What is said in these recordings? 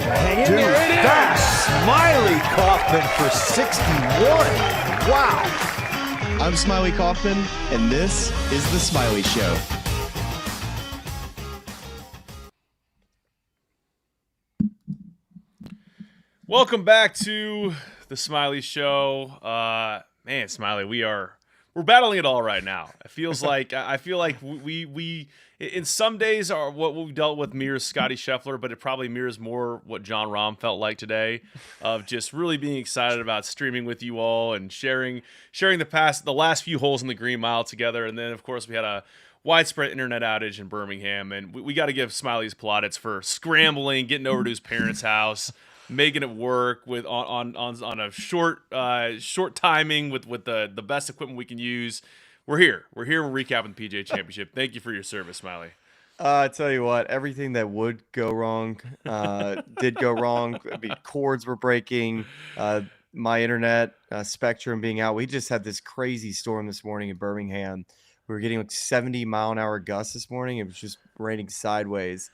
Hang in Dude, there. It is. that's Smylie Kaufman for 61. Wow. I'm Smylie Kaufman, and this is The Smylie Show. Welcome back to The Smylie Show. Man, Smylie, we're battling it all right now. It feels like I feel like we in some days are what we've dealt with mirrors Scottie Scheffler, but it probably mirrors more what Jon Rahm felt like today, of just really being excited about streaming with you all and sharing the last few holes in the Green Mile together. And then of course we had a widespread internet outage in Birmingham, and we got to give Smiley's plaudits for scrambling, getting over to his parents' house, making it work with on a short timing with the best equipment we can use. We're here. We're recapping the PGA Championship. Thank you for your service, Smylie. I tell you what, everything that would go wrong did go wrong. I mean, cords were breaking, my internet spectrum being out. We just had this crazy storm this morning in Birmingham. We were getting like 70-mile-an-hour gusts this morning. It was just raining sideways.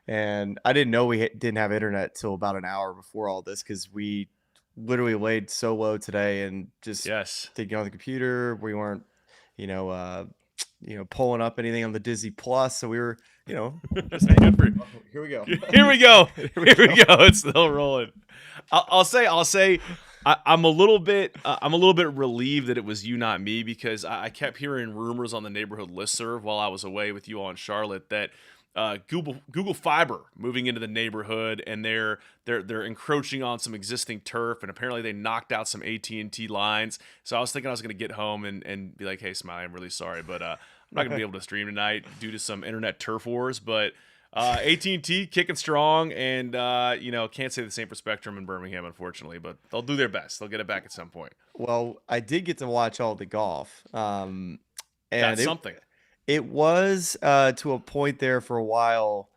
And I didn't know we didn't have internet till about an hour before all this, because we literally laid so low today and just didn't get on the computer. We weren't, pulling up anything on the Disney Plus. So we were, just here we go. Here we go. It's still rolling. I'll say I'm a little bit relieved that it was you, not me, because I kept hearing rumors on the neighborhood listserv while I was away with you all in Charlotte that Google Fiber moving into the neighborhood, and they're encroaching on some existing turf, and apparently they knocked out some AT&T lines. So I was thinking I was going to get home and be like, hey, Smiley, I'm really sorry, but I'm not going to be able to stream tonight due to some internet turf wars. But AT&T kicking strong, and can't say the same for Spectrum in Birmingham, unfortunately, but they'll do their best. They'll get it back at some point. Well, I did get to watch all the golf. And that's something. It was to a point there for a while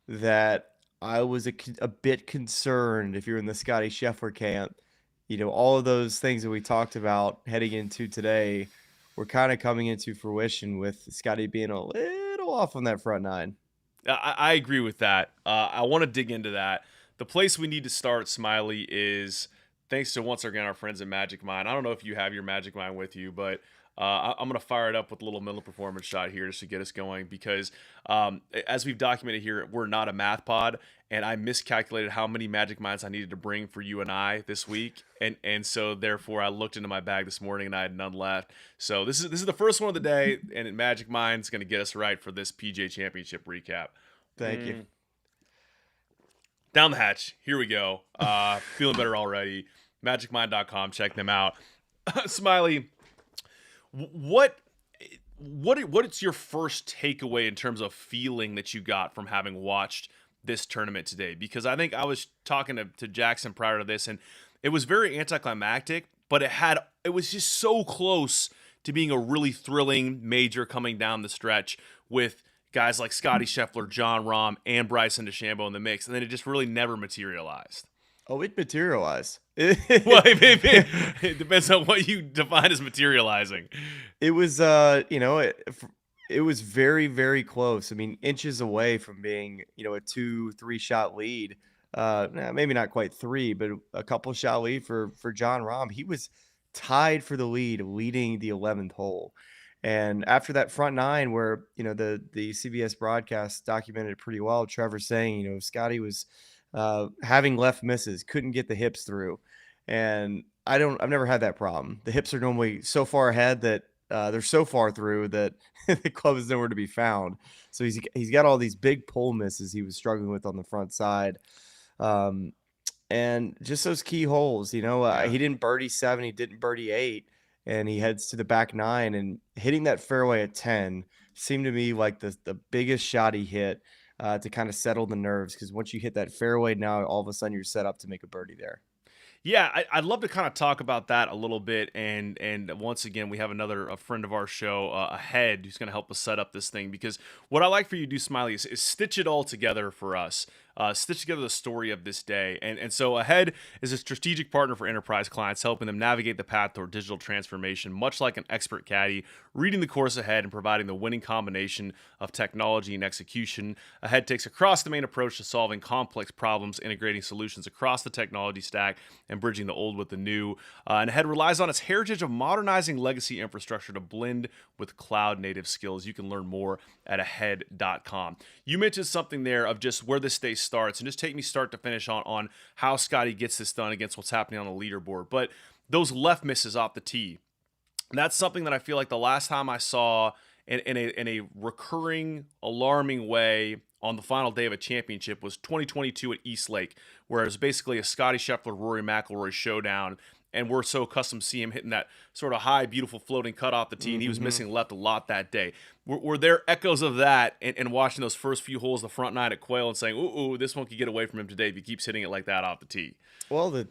that I was a bit concerned if you're in the Scottie Scheffler camp. All of those things that we talked about heading into today were kind of coming into fruition, with Scottie being a little off on that front nine. I agree with that. I want to dig into that. The place we need to start, Smiley, is thanks to, once again, our friends at Magic Mind. I don't know if you have your Magic Mind with you, but I'm going to fire it up with a little mental performance shot here just to get us going, because as we've documented here, we're not a math pod, and I miscalculated how many Magic Minds I needed to bring for you and I this week, and so therefore I looked into my bag this morning and I had none left. So this is the first one of the day, and Magic Mind's going to get us right for this PGA Championship recap. Thank you. Down the hatch. Here we go. Feeling better already. MagicMind.com. Check them out. Smiley, What is your first takeaway in terms of feeling that you got from having watched this tournament today? Because I think I was talking to Jackson prior to this, and it was very anticlimactic, but it was just so close to being a really thrilling major coming down the stretch with guys like Scottie Scheffler, Jon Rahm, and Bryson DeChambeau in the mix, and then it just really never materialized. Oh, it materialized. Well, it depends on what you define as materializing. It was, it was very, very close. I mean, inches away from being, a 2-3 shot lead. Maybe not quite 3, but a couple shot lead for Jon Rahm. He was tied for the lead, leading the 11th hole. And after that front nine, where, the CBS broadcast documented it pretty well, Trevor saying, Scottie was having left misses, couldn't get the hips through. And I've never had that problem. The hips are normally so far ahead that they're so far through that the club is nowhere to be found. So he's got all these big pull misses he was struggling with on the front side. And just those key holes, he didn't birdie 7, he didn't birdie 8, and he heads to the back 9, and hitting that fairway at 10 seemed to me like the biggest shot he hit to kind of settle the nerves, because once you hit that fairway, now all of a sudden you're set up to make a birdie there. Yeah, I'd love to kind of talk about that a little bit, and once again, we have a friend of our show, Ahead, who's going to help us set up this thing. Because what I like for you to do, Smiley, is stitch it all together for us, stitch together the story of this day. And so Ahead is a strategic partner for enterprise clients, helping them navigate the path toward digital transformation, much like an expert caddy, reading the course ahead and providing the winning combination of technology and execution. Ahead takes a cross-domain approach to solving complex problems, integrating solutions across the technology stack and bridging the old with the new. And Ahead relies on its heritage of modernizing legacy infrastructure to blend with cloud-native skills. You can learn more at ahead.com. You mentioned something there of just where this day starts, and just take me start to finish on how Scottie gets this done against what's happening on the leaderboard. But those left misses off the tee, that's something that I feel like the last time I saw in a recurring, alarming way on the final day of a championship was 2022 at East Lake, where it was basically a Scottie Scheffler, Rory McIlroy showdown, and we're so accustomed to see him hitting that sort of high, beautiful floating cut off the tee, and he was missing left a lot that day. Were there echoes of that and watching those first few holes, the front nine at Quail, and saying, ooh, this one could get away from him today if he keeps hitting it like that off the tee? Well, the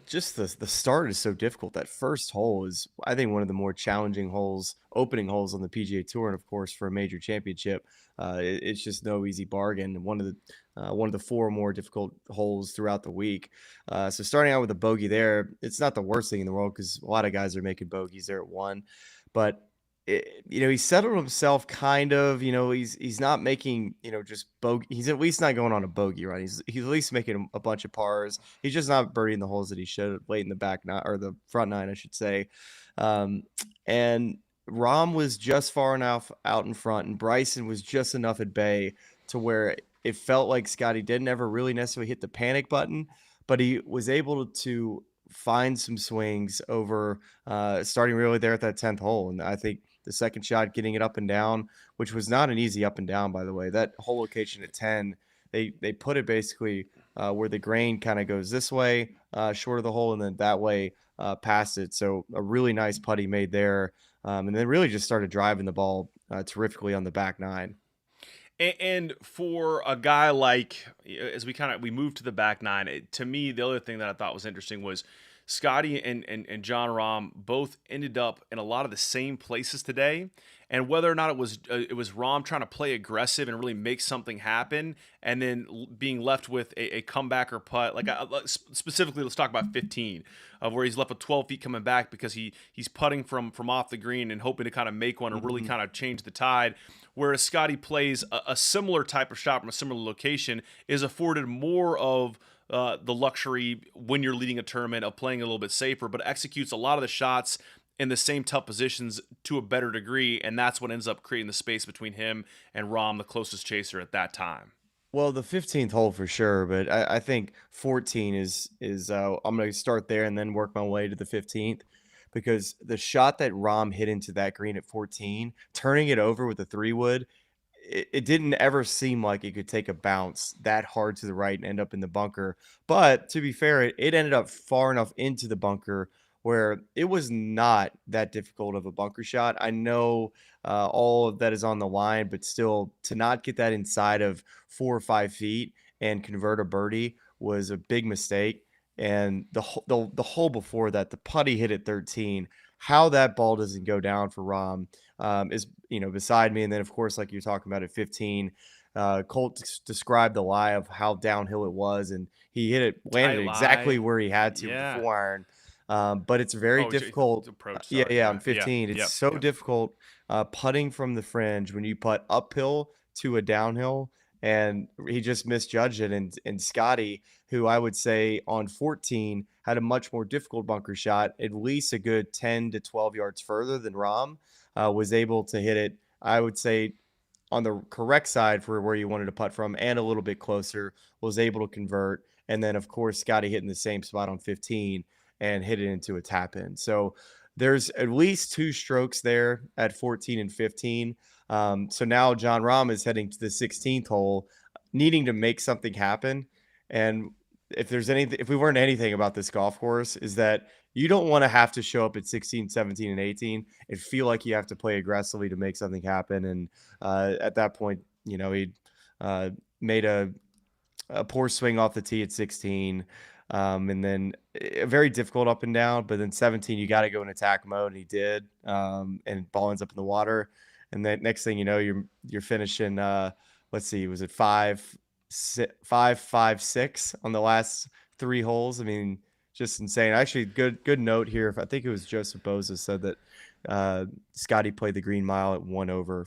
start is so difficult. That first hole is, I think, one of the more challenging holes, opening holes on the PGA Tour, and of course for a major championship, it's just no easy bargain. One of the four more difficult holes throughout the week. So starting out with a bogey there, it's not the worst thing in the world because a lot of guys are making bogeys there at one, but he settled himself kind of. He's not making just bogey. He's at least not going on a bogey, right? He's at least making a bunch of pars. He's just not birdieing the holes that he should late in the back nine, or the front nine, I should say. And Rahm was just far enough out in front, and Bryson was just enough at bay to where it felt like Scottie didn't ever really necessarily hit the panic button, but he was able to find some swings over starting really there at that 10th hole. And I think the second shot, getting it up and down, which was not an easy up and down, by the way. That whole location at 10, they put it basically where the grain kind of goes this way, short of the hole, and then that way past it. So a really nice putt he made there. And then really just started driving the ball terrifically on the back nine. And for a guy like, as we moved to the back nine, to me, the other thing that I thought was interesting was Scottie and Jon Rahm both ended up in a lot of the same places today. And whether or not it was Rahm trying to play aggressive and really make something happen, and then being left with a comeback or putt, specifically, let's talk about 15, where he's left with 12 feet coming back because he's putting from off the green and hoping to kind of make one or really kind of change the tide. Whereas Scottie plays a similar type of shot from a similar location, is afforded more of the luxury when you're leading a tournament of playing a little bit safer, but executes a lot of the shots in the same tough positions to a better degree, and that's what ends up creating the space between him and Rahm, the closest chaser at that time. Well, the 15th hole for sure, but I think 14 is I'm going to start there and then work my way to the 15th, because the shot that Rahm hit into that green at 14, turning it over with a 3-wood, it didn't ever seem like it could take a bounce that hard to the right and end up in the bunker. But to be fair, it ended up far enough into the bunker where it was not that difficult of a bunker shot. I know all of that is on the line, but still, to not get that inside of 4 or 5 feet and convert a birdie was a big mistake. And the hole before that, the putt he hit at 13, how that ball doesn't go down for Rahm is beside me. And then, of course, like you're talking about at 15, Colt described the lie of how downhill it was, and he landed exactly where he had to with the 4-iron. But it's very difficult. Approach, on 15. It's so difficult putting from the fringe when you putt uphill to a downhill, and he just misjudged it. And Scottie, who I would say on 14 had a much more difficult bunker shot, at least a good 10 to 12 yards further than Rahm, was able to hit it, I would say, on the correct side for where you wanted to putt from, and a little bit closer, was able to convert. And then, of course, Scottie hitting the same spot on 15 and hit it into a tap in. So there's at least 2 strokes there at 14 and 15. So now Jon Rahm is heading to the 16th hole, needing to make something happen. And if we learned anything about this golf course, is that you don't want to have to show up at 16, 17, and 18 and feel like you have to play aggressively to make something happen. And at that point, he made a poor swing off the tee at 16. And then very difficult up and down. But then 17, you got to go in attack mode, and he did. And ball ends up in the water. And then next thing you know, you're finishing. Let's see, was it 5-5-6 on the last 3 holes? I mean, just insane. Actually, good note here. I think it was Joseph Boza said that Scottie played the green mile at 1 over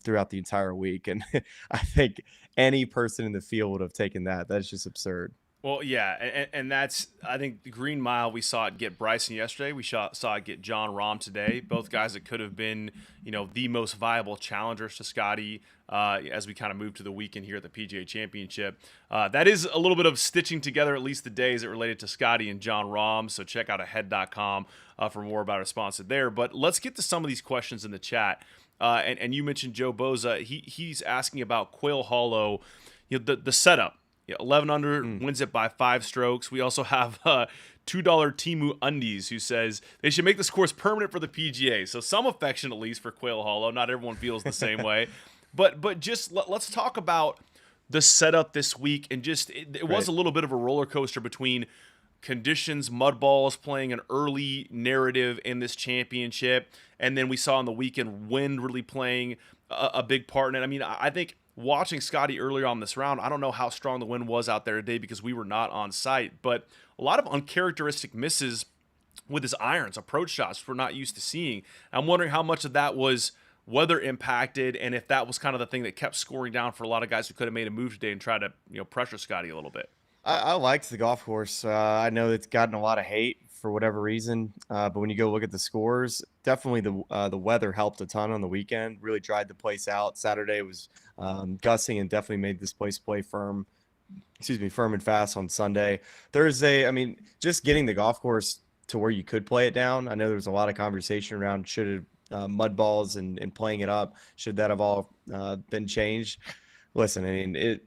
throughout the entire week, and I think any person in the field would have taken that. That's just absurd. Well, yeah, and that's, I think, the Green Mile, we saw it get Bryson yesterday. We saw it get John Rahm today. Both guys that could have been, the most viable challengers to Scottie as we kind of move to the weekend here at the PGA Championship. That is a little bit of stitching together, at least the days that related to Scottie and John Rahm. So check out ahead.com for more about our sponsor there. But let's get to some of these questions in the chat. And you mentioned Joe Boza. He's asking about Quail Hollow, the setup. Yeah, 11 under, wins it by 5 strokes. We also have $2 Timu Undies, who says they should make this course permanent for the PGA. So some affection, at least, for Quail Hollow. Not everyone feels the same way. But just let's talk about the setup this week. And just it was a little bit of a roller coaster between conditions, mud balls playing an early narrative in this championship. And then we saw on the weekend wind really playing a big part in it. I mean, I think watching Scottie earlier on this round, I don't know how strong the wind was out there today because we were not on site, but a lot of uncharacteristic misses with his irons, approach shots we're not used to seeing. I'm wondering how much of that was weather impacted, and if that was kind of the thing that kept scoring down for a lot of guys who could have made a move today and try to pressure Scottie a little bit. I liked the golf course. I know it's gotten a lot of hate for whatever reason, but when you go look at the scores, definitely the weather helped a ton on the weekend. Really dried the place out. Saturday was gusting and definitely made this place play firm and fast on Sunday. Thursday, I mean, just getting the golf course to where you could play it down. I know there was a lot of conversation around should it mud balls and playing it up, should that have all been changed? Listen, I mean,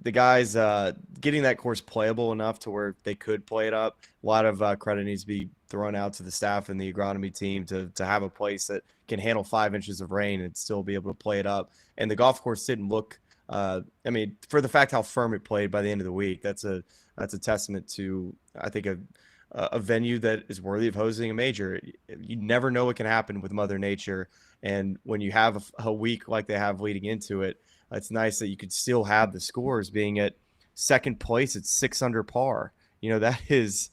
the guys getting that course playable enough to where they could play it up. A lot of credit needs to be thrown out to the staff and the agronomy team to have a place that can handle 5 inches of rain and still be able to play it up. And the golf course didn't look. I mean, for the fact how firm it played by the end of the week, that's a testament to, I think, a venue that is worthy of hosting a major. You never know what can happen with Mother Nature, and when you have a week like they have leading into it, it's nice that you could still have the scores being at second place at 6 under par. That's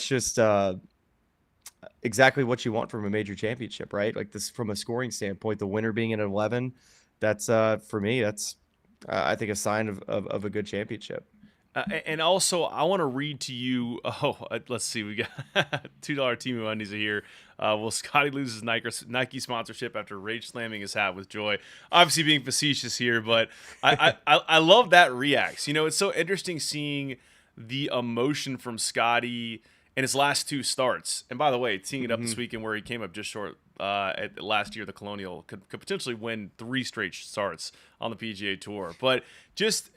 just exactly what you want from a major championship, right? Like this, from a scoring standpoint, the winner being at 11, that's for me, that's I think a sign of a good championship. And also, I want to read to you. Let's see. We got $2 Timu Undies here. Will Scottie lose his Nike sponsorship after rage slamming his hat with joy? Obviously, being facetious here, but I love that reacts. It's so interesting seeing the emotion from Scottie in his last 2 starts. And by the way, teeing it up this weekend where he came up just short at last year, the Colonial could potentially win 3 straight starts on the PGA Tour. But just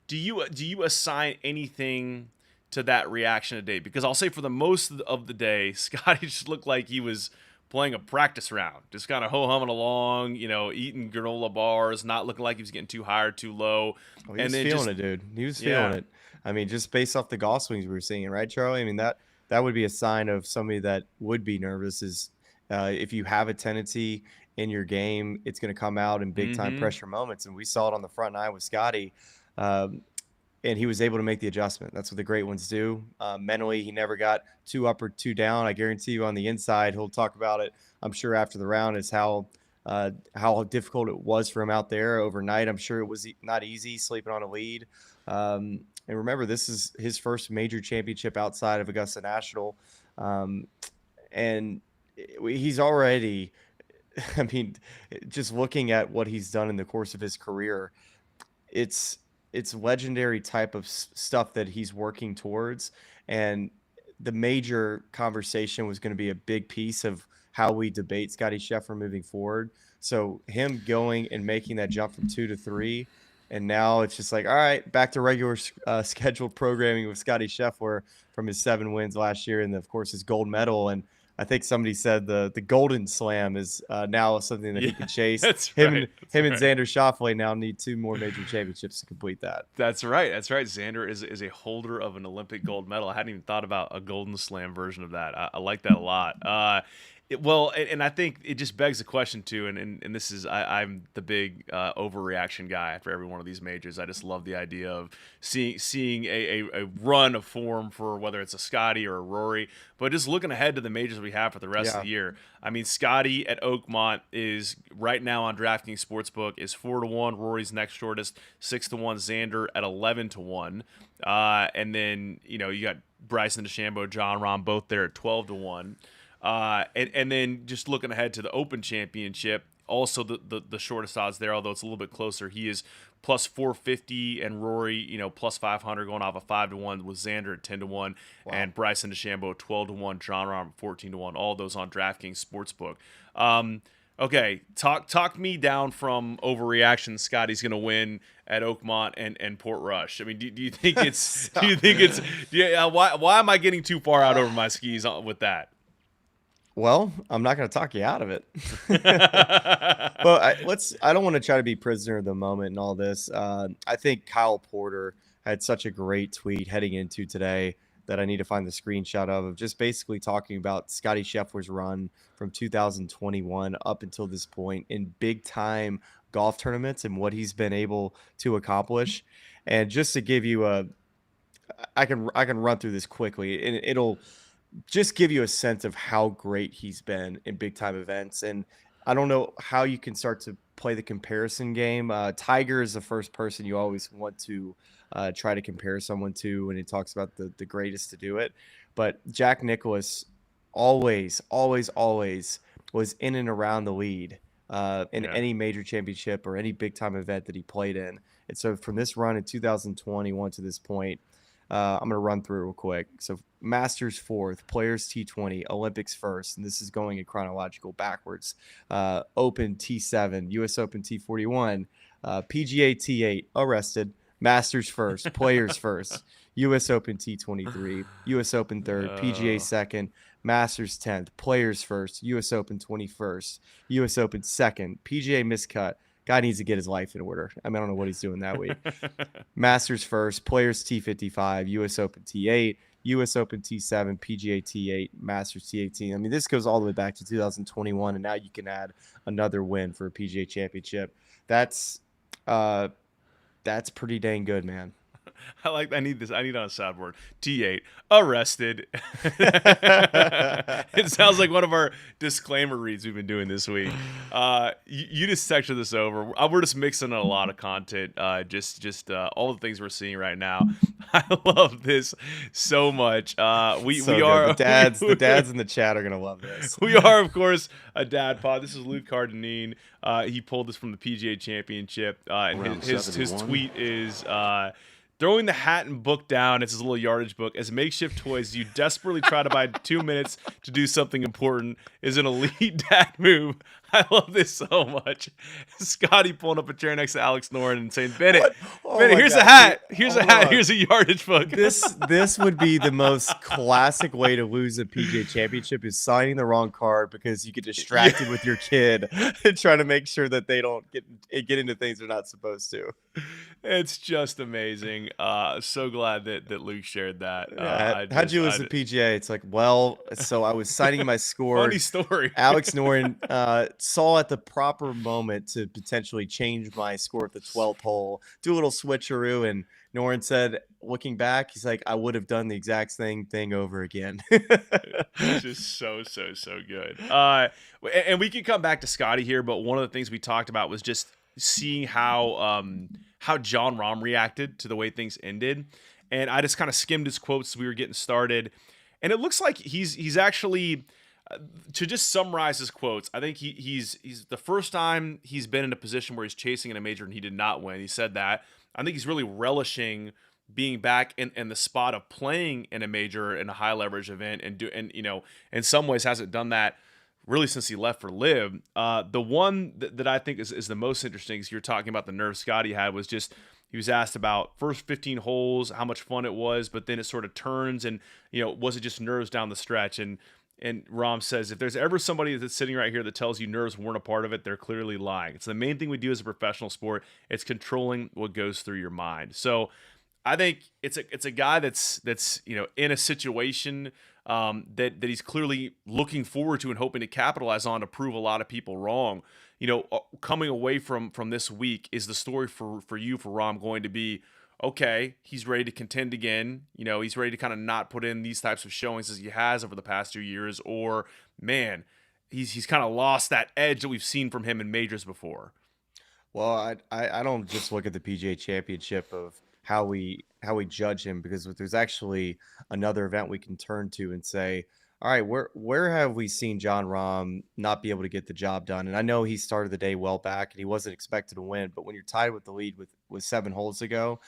do you assign anything to that reaction today? Because I'll say for the most of the day, Scottie just looked like he was playing a practice round, just kind of ho-humming along, eating granola bars, not looking like he was getting too high or too low. Oh, he was feeling it, dude. He was feeling it. I mean, just based off the golf swings we were seeing, right, Charlie? I mean, that would be a sign of somebody that would be nervous is if you have a tendency in your game, it's going to come out in big-time pressure moments. And we saw it on the front nine with Scottie. And he was able to make the adjustment. That's what the great ones do. Mentally, he never got 2 up or 2 down. I guarantee you on the inside, he'll talk about it, I'm sure, after the round, is how difficult it was for him out there overnight. I'm sure it was not easy sleeping on a lead. And remember, this is his first major championship outside of Augusta National. And he's already, I mean, just looking at what he's done in the course of his career, it's legendary type of stuff that he's working towards. And the major conversation was going to be a big piece of how we debate Scottie Scheffler moving forward. So him going and making that jump from 2 to 3, and now it's just like, all right, back to regular scheduled programming with Scottie Scheffler from his 7 wins last year, and of course his gold medal. And I think somebody said the Golden Slam is now something that he can chase. That's Him right. and Xander Schauffele now need 2 more major championships to complete that. That's right. Xander is a holder of an Olympic gold medal. I hadn't even thought about a Golden Slam version of that. I like that a lot. And I think it just begs the question too. And this is I'm the big overreaction guy for every one of these majors. I just love the idea of seeing a run of form for whether it's a Scottie or a Rory. But just looking ahead to the majors we have for the rest of the year. I mean, Scottie at Oakmont is right now on DraftKings Sportsbook is 4-1. Rory's next shortest 6-1. Xander at 11-1. And then you got Bryson, DeChambeau, John Rahm both there at 12-1. And then just looking ahead to the Open Championship, also the shortest odds there, although it's a little bit closer. He is plus 450, and Rory, plus 500, going off a 5-1 with Xander at 10-1, and Bryson DeChambeau 12-1, John Rahm 14-1. All those on DraftKings Sportsbook. Okay, talk me down from overreaction. Scottie's going to win at Oakmont and Portrush. I mean, do you think it's? Why am I getting too far out over my skis with that? Well, I'm not going to talk you out of it. But I don't want to try to be prisoner of the moment and all this. I think Kyle Porter had such a great tweet heading into today that I need to find the screenshot of just basically talking about Scottie Scheffler's run from 2021 up until this point in big time golf tournaments and what he's been able to accomplish. And just to give you I can run through this quickly, and it'll just give you a sense of how great he's been in big time events. And I don't know how you can start to play the comparison game. Tiger is the first person you always want to try to compare someone to when he talks about the greatest to do it. But Jack Nicklaus always was in and around the lead in any major championship or any big time event that he played in. And so from this run in 2021 to this point, I'm going to run through real quick. So Masters 4th, Players T20, Olympics 1st, and this is going in chronological backwards. Open T7, US Open T41, PGA T8, arrested, Masters 1st, Players 1st, US Open T23, US Open 3rd, PGA 2nd, Masters 10th, Players 1st, US Open 21st, US Open 2nd, PGA miscut. Guy needs to get his life in order. I mean, I don't know what he's doing that week. Masters 1st, Players T55, US Open T8, US Open T7, PGA T8, Masters T18. I mean, this goes all the way back to 2021, and now you can add another win for a PGA Championship. That's pretty dang good, man. I need this. I need on a soundboard. T8, arrested. It sounds like one of our disclaimer reads we've been doing this week. You just sectioned this over. We're just mixing a lot of content. Just all the things we're seeing right now. I love this so much. We are the dads in the chat are gonna love this. We are, of course, a dad pod. This is Luke Cardinine. He pulled this from the PGA Championship, and his tweet is. Throwing the hat and book down, it's his little yardage book, as makeshift toys you desperately try to buy 2 minutes to do something important is an elite dad move. I love this so much. Scottie pulling up a chair next to Alex Noren and saying, Bennett, here's a hat. Here's a hat. Here's a yardage book. This would be the most classic way to lose a PGA Championship is signing the wrong card because you get distracted with your kid and trying to make sure that they don't get into things they're not supposed to. It's just amazing. So glad that Luke shared that. How'd you lose the PGA? It's like, well, so I was signing my score. Funny story. Alex Noren saw at the proper moment to potentially change my score at the 12th hole, do a little switcheroo, and Noren said, looking back, he's like, I would have done the exact same thing over again. It's just so good. And we can come back to Scottie here, but one of the things we talked about was just seeing how John Rahm reacted to the way things ended. And I just kind of skimmed his quotes as we were getting started. And it looks like he's actually, to just summarize his quotes, I think he's the first time he's been in a position where he's chasing in a major and he did not win. He said that. I think he's really relishing being back in the spot of playing in a major in a high leverage event and in some ways hasn't done that really since he left for LIV. The one that I think is the most interesting is you're talking about the nerve Scottie had was just he was asked about first 15 holes, how much fun it was, but then it sort of turns and, was it just nerves down the stretch? And And Rahm says, if there's ever somebody that's sitting right here that tells you nerves weren't a part of it, they're clearly lying. It's the main thing we do as a professional sport. It's controlling what goes through your mind. So I think it's a guy that's in a situation that he's clearly looking forward to and hoping to capitalize on to prove a lot of people wrong. Coming away from this week, is the story for Rahm going to be, okay, he's ready to contend again. He's ready to kind of not put in these types of showings as he has over the past 2 years, or man, he's kind of lost that edge that we've seen from him in majors before. Well, I don't just look at the PGA Championship of how we judge him, because there's actually another event we can turn to and say, all right, where have we seen Jon Rahm not be able to get the job done? And I know he started the day well back and he wasn't expected to win, but when you're tied with the lead with 7 holes to go,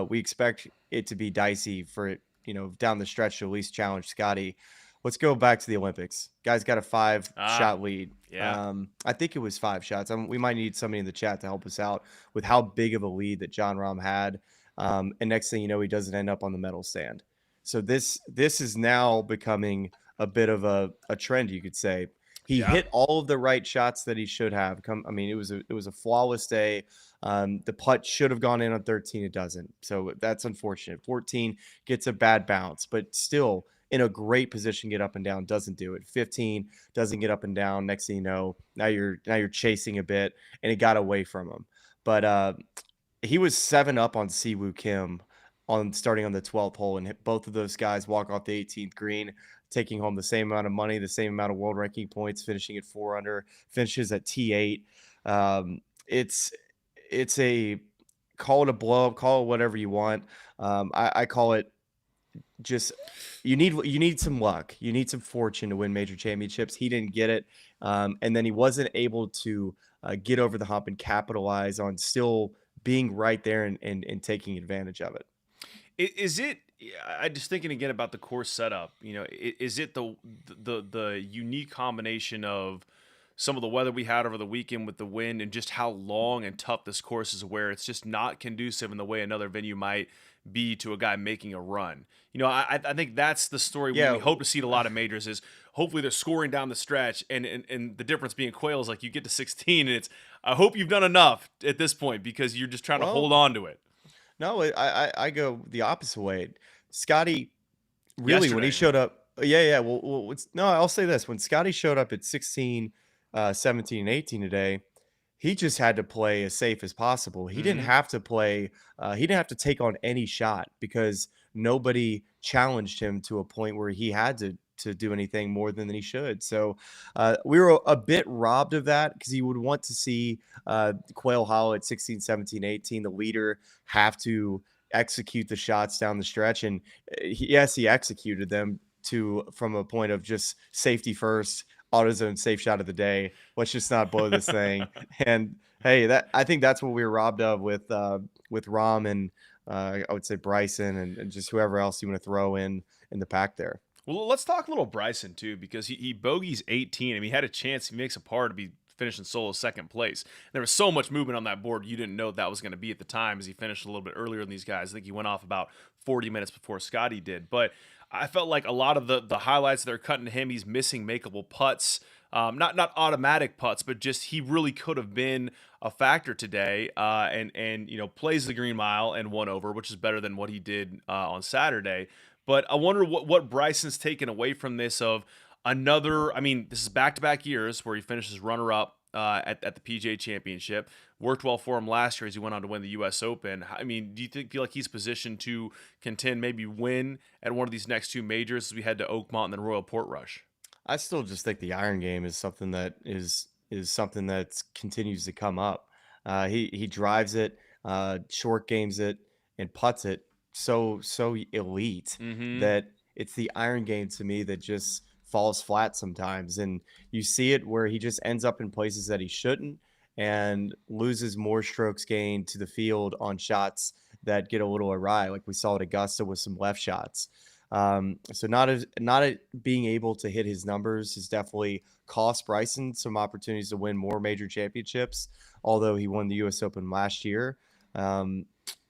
we expect it to be dicey for it, down the stretch to at least challenge Scottie. Let's go back to the Olympics. Guy's got a 5-shot lead. Yeah. I think it was 5 shots. We might need somebody in the chat to help us out with how big of a lead that Jon Rahm had. And next thing you know, he doesn't end up on the medal stand. So this is now becoming a bit of a trend, you could say. He hit all of the right shots that he should have. It was a flawless day. The putt should have gone in on 13. It doesn't. So that's unfortunate. 14 gets a bad bounce, but still in a great position, get up and down, doesn't do it. 15 doesn't get up and down. Next thing you know, now you're chasing a bit, and it got away from him. But he was 7 up on Siwoo Kim starting on the 12th hole, and both of those guys walk off the 18th green, taking home the same amount of money, the same amount of world ranking points, finishing at 4 under, finishes at T8. It's a call it a blow up, call it whatever you want. I call it just you need some luck, you need some fortune to win major championships. He didn't get it, and then he wasn't able to get over the hump and capitalize on still being right there and taking advantage of it. Is it? I just thinking again about the course setup. Is it the unique combination of some of the weather we had over the weekend with the wind and just how long and tough this course is, where it's just not conducive in the way another venue might be to a guy making a run? I think that's the story we hope to see at a lot of majors, is hopefully they're scoring down the stretch, and the difference being Quail is like you get to 16 and I hope you've done enough at this point because you're just trying to hold on to it. No, I go the opposite way. Scottie really, Yesterday, when he showed up, well, I'll say this. When Scottie showed up at 16, 17, and 18 today, he just had to play as safe as possible. He didn't have to play. He didn't have to take on any shot because nobody challenged him to a point where he had to do anything more than he should. So we were a bit robbed of that, because you would want to see Quail Hollow at 16, 17, 18, the leader, have to execute the shots down the stretch. And he executed them from a point of just safety first, AutoZone safe shot of the day. Let's just not blow this thing. And hey, I think that's what we were robbed of with Rahm and I would say Bryson and just whoever else you want to throw in the pack there. Well, let's talk a little Bryson too, because he bogeys 18. He had a chance. He makes a par to be finishing solo second place. There was so much movement on that board, you didn't know that was going to be at the time, as he finished a little bit earlier than these guys. I think he went off about 40 minutes before Scottie did. But I felt like a lot of the highlights that are cutting to him, he's missing makeable putts. Not automatic putts, but just he really could have been a factor today, and plays the green mile and 1 over, which is better than what he did on Saturday. But I wonder what Bryson's taken away from this of another. This is back-to-back years where he finishes runner-up at the PGA Championship. Worked well for him last year as he went on to win the U.S. Open. Do you feel like he's positioned to contend, maybe win at one of these next 2 majors as we head to Oakmont and then Royal Portrush? I still just think the iron game is something that is something that continues to come up. He drives it, short games it, and putts it so elite that it's the iron game to me that just falls flat sometimes. And you see it where he just ends up in places that he shouldn't and loses more strokes gained to the field on shots that get a little awry, like we saw at Augusta with some left shots. So not being able to hit his numbers has definitely cost Bryson some opportunities to win more major championships, although he won the U.S. Open last year.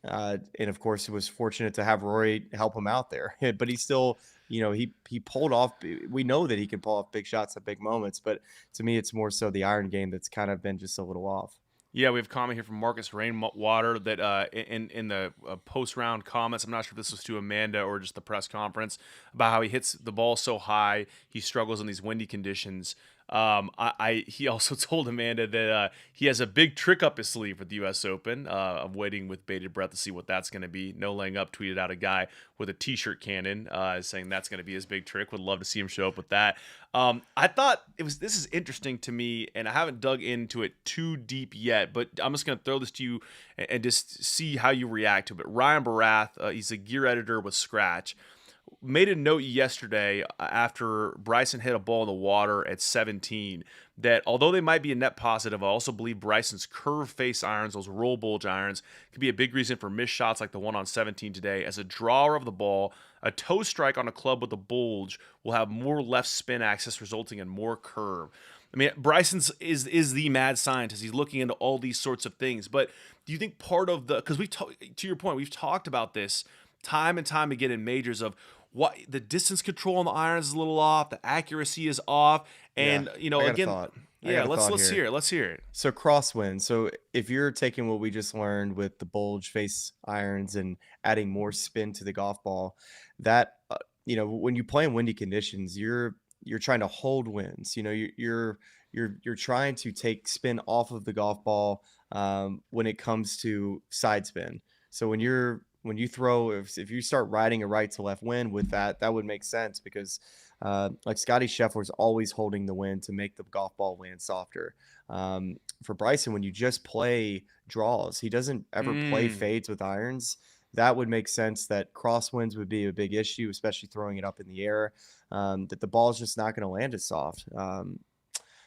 And of course, it was fortunate to have Rory help him out there. But he still, he pulled off. We know that he can pull off big shots at big moments. But to me, it's more so the iron game that's kind of been just a little off. Yeah, we have a comment here from Marcus Rainwater that in the post round comments, I'm not sure if this was to Amanda or just the press conference, about how he hits the ball so high, he struggles in these windy conditions. He also told Amanda that he has a big trick up his sleeve for the U.S. Open. I'm waiting with bated breath to see what that's going to be. No Laying Up tweeted out a guy with a T-shirt cannon saying that's going to be his big trick. Would love to see him show up with that. I thought this is interesting to me, and I haven't dug into it too deep yet, but I'm just going to throw this to you and just see how you react to it. But Ryan Barath, he's a gear editor with Scratch, made a note yesterday after Bryson hit a ball in the water at 17 that although they might be a net positive, I also believe Bryson's curve face irons, those roll bulge irons, could be a big reason for missed shots like the one on 17 today. As a drawer of the ball, a toe strike on a club with a bulge will have more left spin access, resulting in more curve. I mean, Bryson's is the mad scientist. He's looking into all these sorts of things. But do you think part of the, because to your point, we've talked about this time and time again in majors of what the distance control on the irons is a little off, the accuracy is off, and let's hear it. Let's hear it. So crosswind. So if you're taking what we just learned with the bulge face irons and adding more spin to the golf ball, that when you play in windy conditions, you're trying to hold winds. You're trying to take spin off of the golf ball when it comes to side spin. So when you throw, if you start riding a right to left wind with that would make sense because like Scottie Scheffler is always holding the wind to make the golf ball land softer. For Bryson, when you just play draws, he doesn't ever play fades with irons. That would make sense that crosswinds would be a big issue, especially throwing it up in the air, that the ball is just not going to land as soft.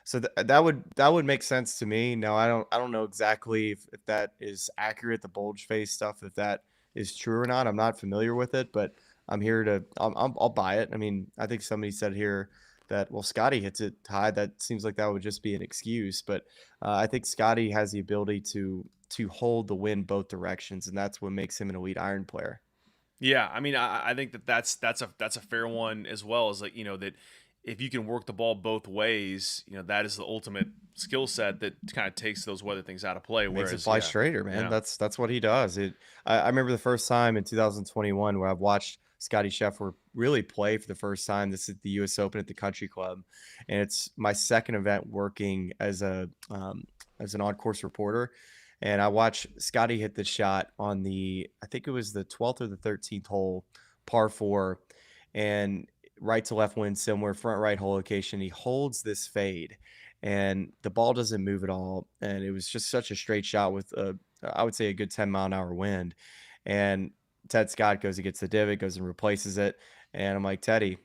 So that would make sense to me. Now, I don't know exactly if that is accurate, the bulge face stuff, if that is true or not. I'm not familiar with it, but I'll buy it. I mean, I think somebody said here that, well, Scottie hits it high. That seems like that would just be an excuse, but I think Scottie has the ability to hold the wind both directions, and that's what makes him an elite iron player. Yeah, I mean, I think that's a fair one as well, as like, that if you can work the ball both ways, that is the ultimate skill set that kind of takes those weather things out of play. Makes it fly straighter, man. Yeah. That's what he does. I remember the first time in 2021 where I've watched Scottie Scheffler really play for the first time. This is the U.S. Open at the Country Club, and it's my second event working as an on-course reporter. And I watched Scottie hit the shot on I think it was the 12th or the 13th hole, par 4, and right to left wind, similar front right hole location. He holds this fade, and the ball doesn't move at all. And it was just such a straight shot with I would say a good 10-mile-an-hour wind. And Ted Scott goes and gets the divot, goes and replaces it. And I'm like, Teddy,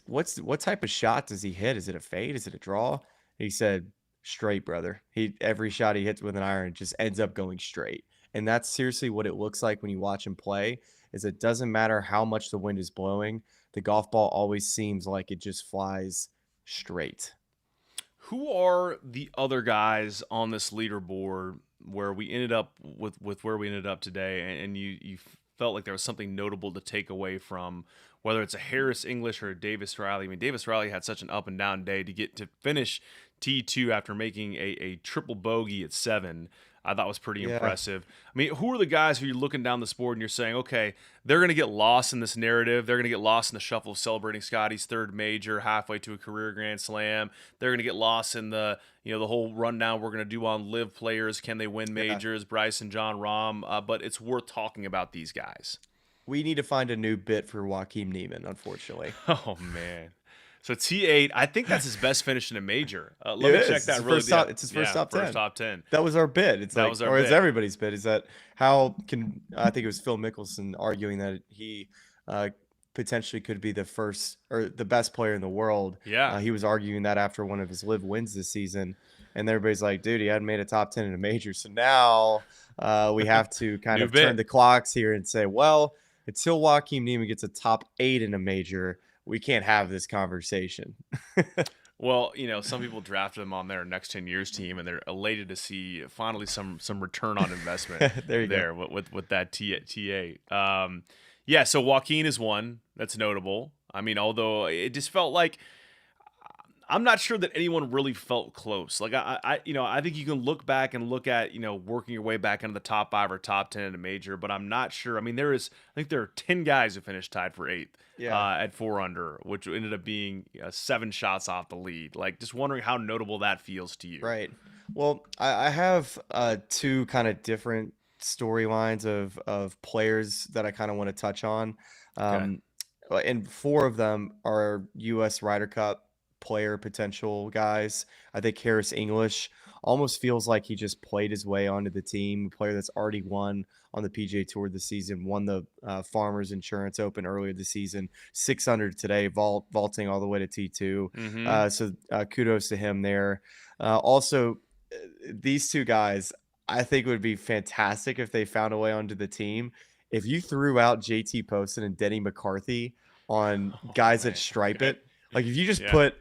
what type of shot does he hit? Is it a fade? Is it a draw? And he said, straight, brother. Every shot he hits with an iron just ends up going straight. And that's seriously what it looks like when you watch him play, is it doesn't matter how much the wind is blowing. The golf ball always seems like it just flies straight. Who are the other guys on this leaderboard where we ended up with where we ended up today, and you felt like there was something notable to take away from, whether it's a Harris English or a Davis Riley? I mean, Davis Riley had such an up and down day to finish T2 after making a triple bogey at 7. I thought was pretty impressive. I mean, who are the guys who you're looking down this board and you're saying, okay, they're going to get lost in this narrative. They're going to get lost in the shuffle of celebrating Scottie's third major halfway to a career Grand Slam. They're going to get lost in the whole rundown we're going to do on live players. Can they win majors? Bryson, John, Rahm. But it's worth talking about these guys. We need to find a new bit for Joaquin Niemann, unfortunately. Oh, man. So T8, I think that's his best finish in a major. Let me check that. It's his first top 10. First top 10. That was our bid. It's everybody's bid. Is that I think it was Phil Mickelson arguing that he potentially could be the first or the best player in the world. Yeah. He was arguing that after one of his live wins this season, and everybody's like, dude, he hadn't made a top 10 in a major. So now we have to kind of turn the clocks here and say, well, until Joaquin Niemann gets a top 8 in a major, we can't have this conversation. Well, some people drafted him on their next 10 years team, and they're elated to see finally some return on investment There you there go. with that TA. Yeah, so Joaquin is one that's notable. I mean, although it just felt like I'm not sure that anyone really felt close. Like I think you can look back and look at working your way back into the top 5 or top 10 in a major, but I'm not sure. I mean, I think there are 10 guys who finished tied for 8th at 4 under, which ended up being 7 shots off the lead. Like, just wondering how notable that feels to you. Right. Well, I have 2 kind of different storylines of players that I kind of want to touch on. And 4 of them are U.S. Ryder Cup player potential guys. I think Harris English almost feels like he just played his way onto the team. A player that's already won on the PGA Tour this season, won the Farmers Insurance Open earlier this season, 600 today, vaulting all the way to T2. So kudos to him there. Also, these 2 guys, I think would be fantastic if they found a way onto the team. If you threw out JT Poston and Denny McCarthy on guys that stripe it, like if you just put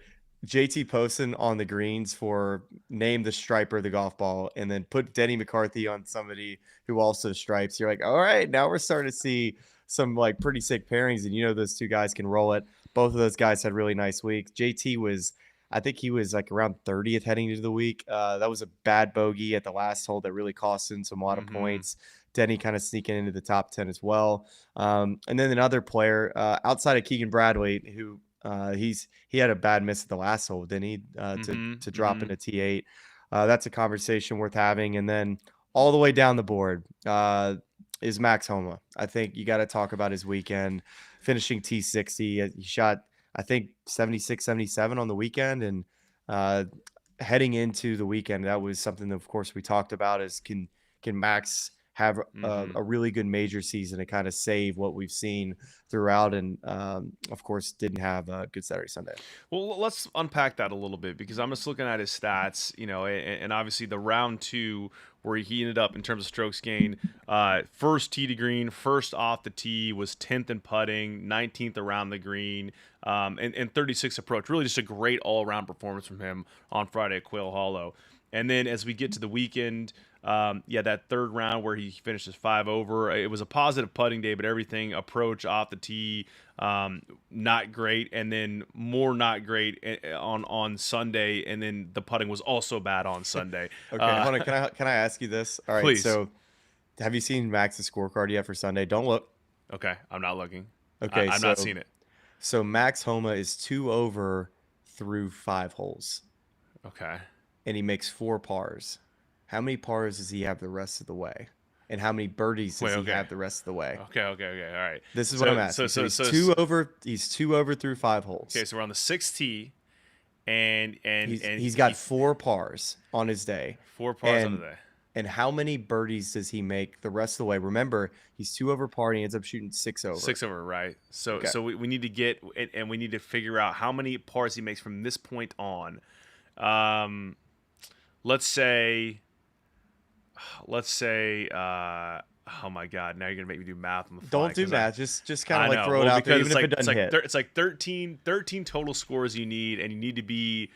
JT Poston on the greens for name the striper of the golf ball, and then put Denny McCarthy on somebody who also stripes, you're like, all right, now we're starting to see some like pretty sick pairings, and those 2 guys can roll it. Both of those guys had really nice weeks. JT was, I think he was like around 30th heading into the week. That was a bad bogey at the last hole that really cost him a lot of points. Denny kind of sneaking into the top 10 as well. And then another player outside of Keegan Bradley, who he had a bad miss at the last hole, didn't he? To drop into T8. That's a conversation worth having. And then all the way down the board is Max Homa. I think you got to talk about his weekend, finishing T60. He shot, I think, 76, 77 on the weekend. And heading into the weekend, that was something that, of course, we talked about is can Max have a really good major season to kind of save what we've seen throughout, and of course didn't have a good Saturday Sunday. Well, let's unpack that a little bit, because I'm just looking at his stats, and obviously the round 2 where he ended up in terms of strokes gained, first tee to green, first off the tee, was 10th in putting, 19th around the green, and 36th approach. Really just a great all-around performance from him on Friday at Quail Hollow. And then as we get to the weekend, that 3rd round where he finishes 5 over, it was a positive putting day, but everything, approach, off the tee, not great, and then more not great on Sunday, and then the putting was also bad on Sunday. Okay, hold on. Can I ask you this? All right, please. So have you seen Max's scorecard yet for Sunday? Don't look. Okay, I'm not looking. Okay, I've not seen it. So Max Homa is 2 over through 5 holes. Okay. And he makes 4 pars. How many pars does he have the rest of the way? And how many birdies does he have the rest of the way? Okay. All right. This is what I'm asking. So he's 2 over through 5 holes. Okay, so we're on the 6th tee, and he's got 4 pars on his day. 4 pars on the day. And how many birdies does he make the rest of the way? Remember, he's 2 over par, and he ends up shooting 6 over. 6 over, right? So we need to get, and we need to figure out how many pars he makes from this point on. Let's say, oh my God, now you're gonna make me do math on the fly. Don't do math. Just kind of like throw it out there, even if it doesn't hit. It's like 13 total scores you need, and you need to be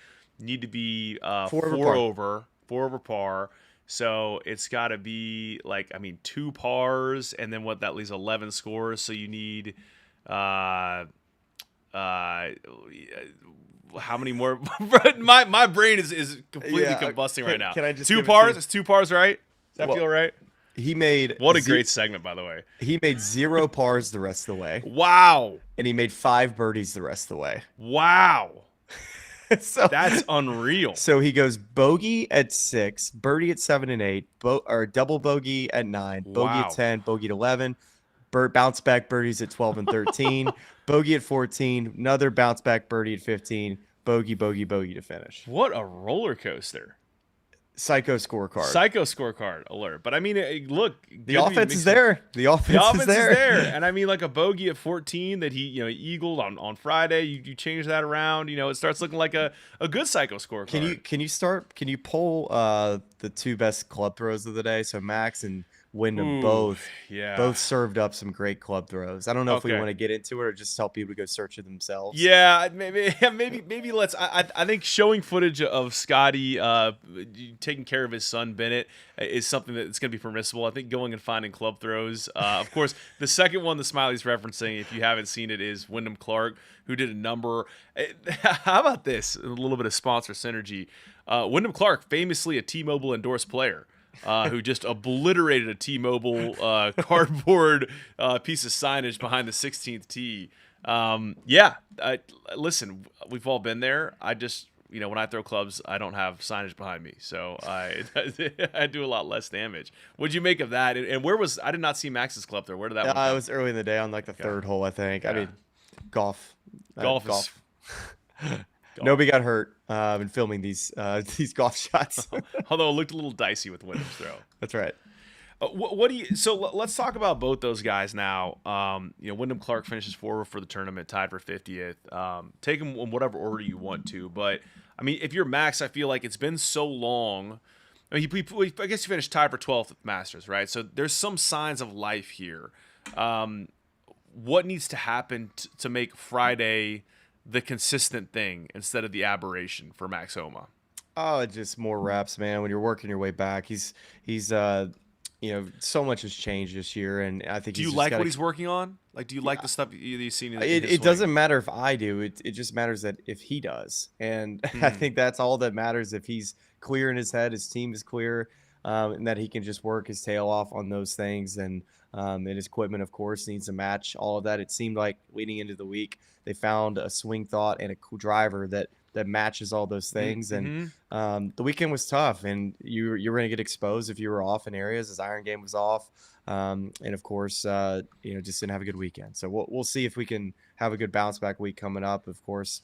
4 over par. So it's got to be 2 pars, and then that leaves 11 scores. So you need how many more? my brain is completely combusting right now. Can I just 2 pars? It's 2 pars, right? Does that feel right? He made what a great segment, by the way. He made 0 pars the rest of the way. Wow. And he made 5 birdies the rest of the way. Wow. So that's unreal. So he goes bogey at 6, birdie at 7 and 8, or double bogey at 9, bogey at 10, bogey at 11, bounce back birdies at 12 and 13, bogey at 14, another bounce back birdie at 15, bogey to finish. What a roller coaster. Psycho scorecard alert. But I mean, look, the offense is there. The offense is there. And I mean, like a bogey at 14 that he eagled on Friday. You change that around. It starts looking like a good psycho scorecard. Can you pull the 2 best club throws of the day? So Max and Wyndham Ooh, both yeah. served up some great club throws. I don't know if we Okay. want to get into it or just tell people to go search it themselves. Yeah, maybe let's. I think showing footage of Scottie taking care of his son Bennett is something that's going to be permissible. I think going and finding club throws. Of course, the second one the Smiley's referencing, if you haven't seen it, is Wyndham Clark, who did a number. How about this? A little bit of sponsor synergy. Wyndham Clark, famously a T-Mobile endorsed player. Who just obliterated a T-Mobile cardboard piece of signage behind the 16th tee. Yeah, listen, we've all been there. I just, when I throw clubs, I don't have signage behind me, so I do a lot less damage. What'd you make of that? And where was I did not see Max's club there. Where did that one It go? was early in the day on like the third hole, I think. I Yeah. mean, golf. Golf. Golf. Golf. Nobody got hurt in filming these golf shots. Although it looked a little dicey with Wyndham's throw. That's right. What do you? So let's talk about both those guys now. Wyndham Clark finishes forward for the tournament, tied for 50th. Take him in whatever order you want to, but I mean, if you're Max, I feel like it's been so long. I mean, I guess you finished tied for 12th at Masters, right? So there's some signs of life here. What needs to happen to make Friday the consistent thing instead of the aberration for Max Homa? Oh, just more reps, man. When you're working your way back, he's so much has changed this year, and I think. Do you like what he's working on? Like, do you like the stuff you've seen? It doesn't matter if I do. It just matters that if he does, and I think that's all that matters. If he's clear in his head, his team is clear, and that he can just work his tail off on those things, and his equipment, of course, needs to match all of that. It seemed like leading into the week, they found a swing thought and a driver that matches all those things. And the weekend was tough, and you're going to get exposed if you were off in areas. His iron game was off, and of course, just didn't have a good weekend. So we'll see if we can have a good bounce back week coming up. Of course,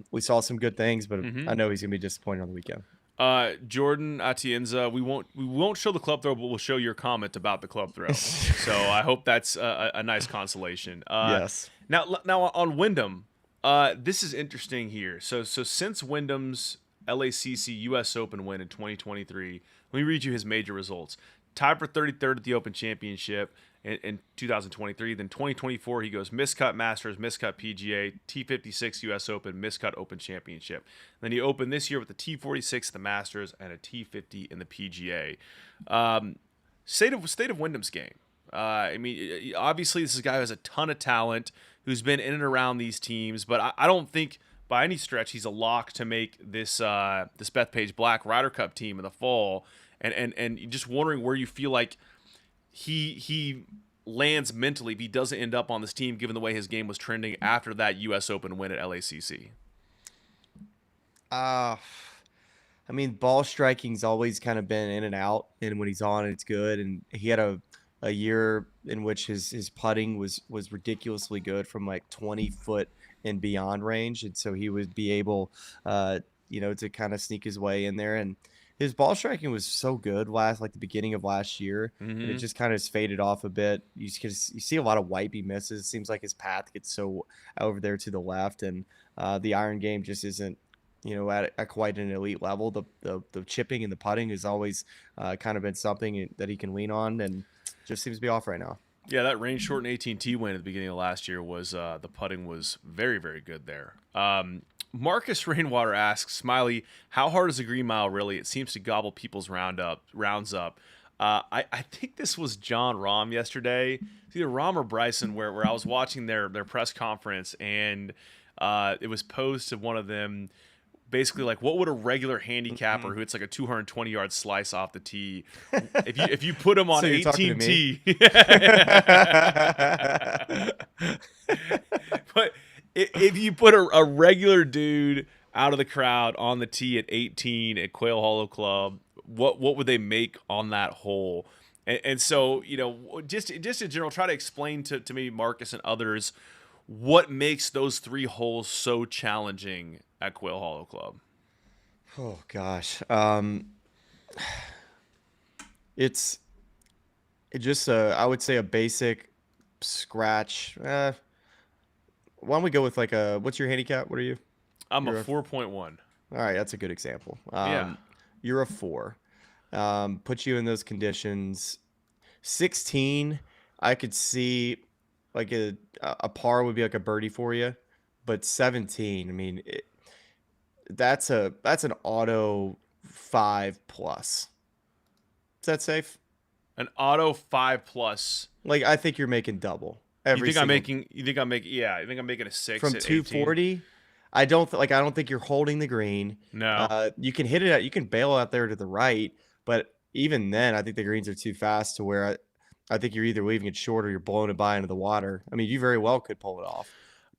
we saw some good things, but I know he's going to be disappointed on the weekend. Jordan Atienza, we won't show the club throw, but we'll show your comment about the club throw. So I hope that's a nice consolation. Yes. Now on Wyndham, this is interesting here. So since Wyndham's LACC U.S. Open win in 2023, let me read you his major results. Tied for 33rd at the Open Championship in 2023. Then 2024, he goes miscut Masters, miscut PGA, T56 U.S. Open, miscut Open Championship. Then he opened this year with a T46 at the Masters and a T50 in the PGA. State of Wyndham's game. I mean, obviously this is a guy who has a ton of talent, who's been in and around these teams, but I don't think by any stretch he's a lock to make this Bethpage Black Ryder Cup team in the fall. And just wondering where you feel like he lands mentally if he doesn't end up on this team, given the way his game was trending after that U.S. Open win at LACC. I mean, ball striking's always kind of been in and out, and when he's on, it's good. And he had a year in which his putting was ridiculously good from like 20 foot and beyond range, and so he would be able, to kind of sneak his way in there. And his ball striking was so good the beginning of last year, and it just kind of faded off a bit. You see a lot of wipey misses. It seems like his path gets so over there to the left, and the iron game just isn't, at quite an elite level. The chipping and the putting has always kind of been something that he can lean on, and just seems to be off right now. Yeah, that range short and AT&T win at the beginning of last year was the putting was very, very good there. Marcus Rainwater asks, Smiley, how hard is a green mile really? It seems to gobble people's rounds up. I think this was John Rahm yesterday. It's either Rahm or Bryson where I was watching their press conference, and it was posed to one of them basically like, what would a regular handicapper who hits like a 220-yard slice off the tee, if you put him on So 18T? But if you put a regular dude out of the crowd on the tee at 18 at Quail Hollow Club, what would they make on that hole? And so, just in general, try to explain to me, Marcus and others, what makes those three holes so challenging at Quail Hollow Club? Oh gosh, it's just I would say a basic scratch. Why don't we go with what's your handicap? What are you? I'm a 4.1. All right, that's a good example. Yeah. You're a 4. Put you in those conditions. 16, I could see like a par would be like a birdie for you, but 17, I mean, that's an auto 5+. Is that safe? An auto 5+. Like I think you're making double You every think I'm single making? You think I'm making? Yeah, you think I'm making a 6 from at 18? 240. I don't think you're holding the green. No. You can hit it out. You can bail out there to the right, but even then, I think the greens are too fast to where I think you're either leaving it short or you're blowing it by into the water. I mean, you very well could pull it off,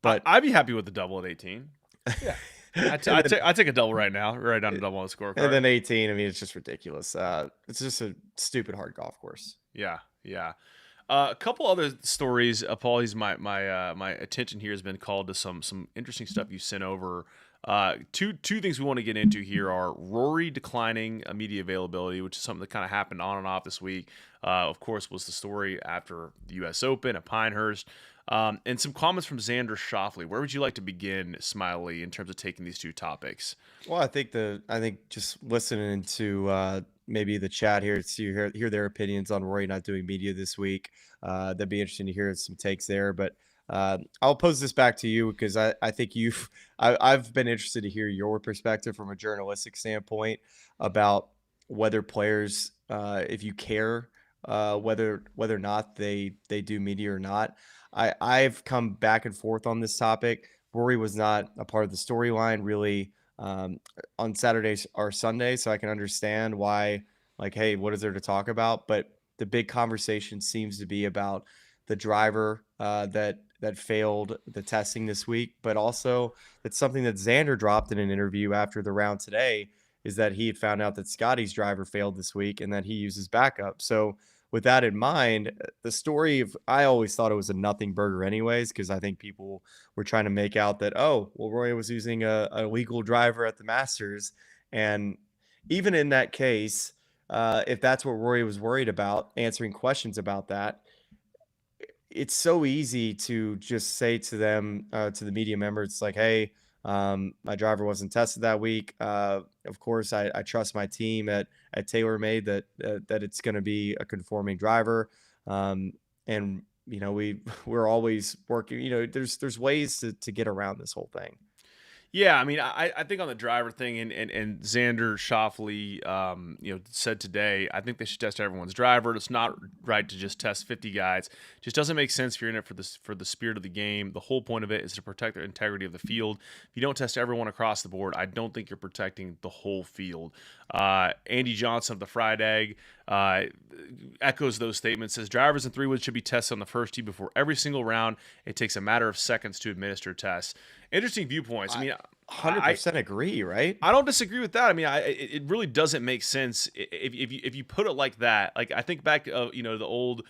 but I'd be happy with the double at 18. Yeah. I take a double right now, right down to double on the scorecard. and then 18. I mean, it's just ridiculous. It's just a stupid hard golf course. Yeah, yeah. A couple other stories. Apologies, my attention here has been called to some interesting stuff you sent over. Two things we want to get into here are Rory declining media availability, which is something that kind of happened on and off this week. Of course, was the story after the U.S. Open at Pinehurst. And some comments from Xander Schauffele. Where would you like to begin, Smylie, in terms of taking these two topics? Well, I think just listening to maybe the chat here to hear their opinions on Rory not doing media this week. That'd be interesting to hear some takes there. But I'll pose this back to you because I think I've been interested to hear your perspective from a journalistic standpoint about whether players, if you care, whether or not they do media or not. I've come back and forth on this topic. Rory was not a part of the storyline really on Saturdays or Sundays, so I can understand why, like, hey, what is there to talk about? But the big conversation seems to be about the driver that failed the testing this week, but also it's something that Xander dropped in an interview after the round today, is that he had found out that Scottie's driver failed this week and that he uses backup. So with that in mind, the story I always thought it was a nothing burger anyways, because I think people were trying to make out that, oh, well, Rory was using a legal driver at the Masters. And even in that case, if that's what Rory was worried about, answering questions about that, it's so easy to just say to them, to the media member, it's like, hey, my driver wasn't tested that week. Of course, I trust my team at TaylorMade that it's going to be a conforming driver. And we're always working. There's ways to get around this whole thing. Yeah, I mean, I think on the driver thing, and Xander Schauffele, said today, I think they should test everyone's driver. It's not right to just test 50 guys. It just doesn't make sense if you're in it for the spirit of the game. The whole point of it is to protect the integrity of the field. If you don't test everyone across the board, I don't think you're protecting the whole field. Andy Johnson of the Fried Egg echoes those statements, says drivers in 3-wood should be tested on the first tee before every single round. It takes a matter of seconds to administer tests. Interesting viewpoints. I mean, 100% agree, right? I don't disagree with that. I mean, it really doesn't make sense if you put it like that. Like I think back of the old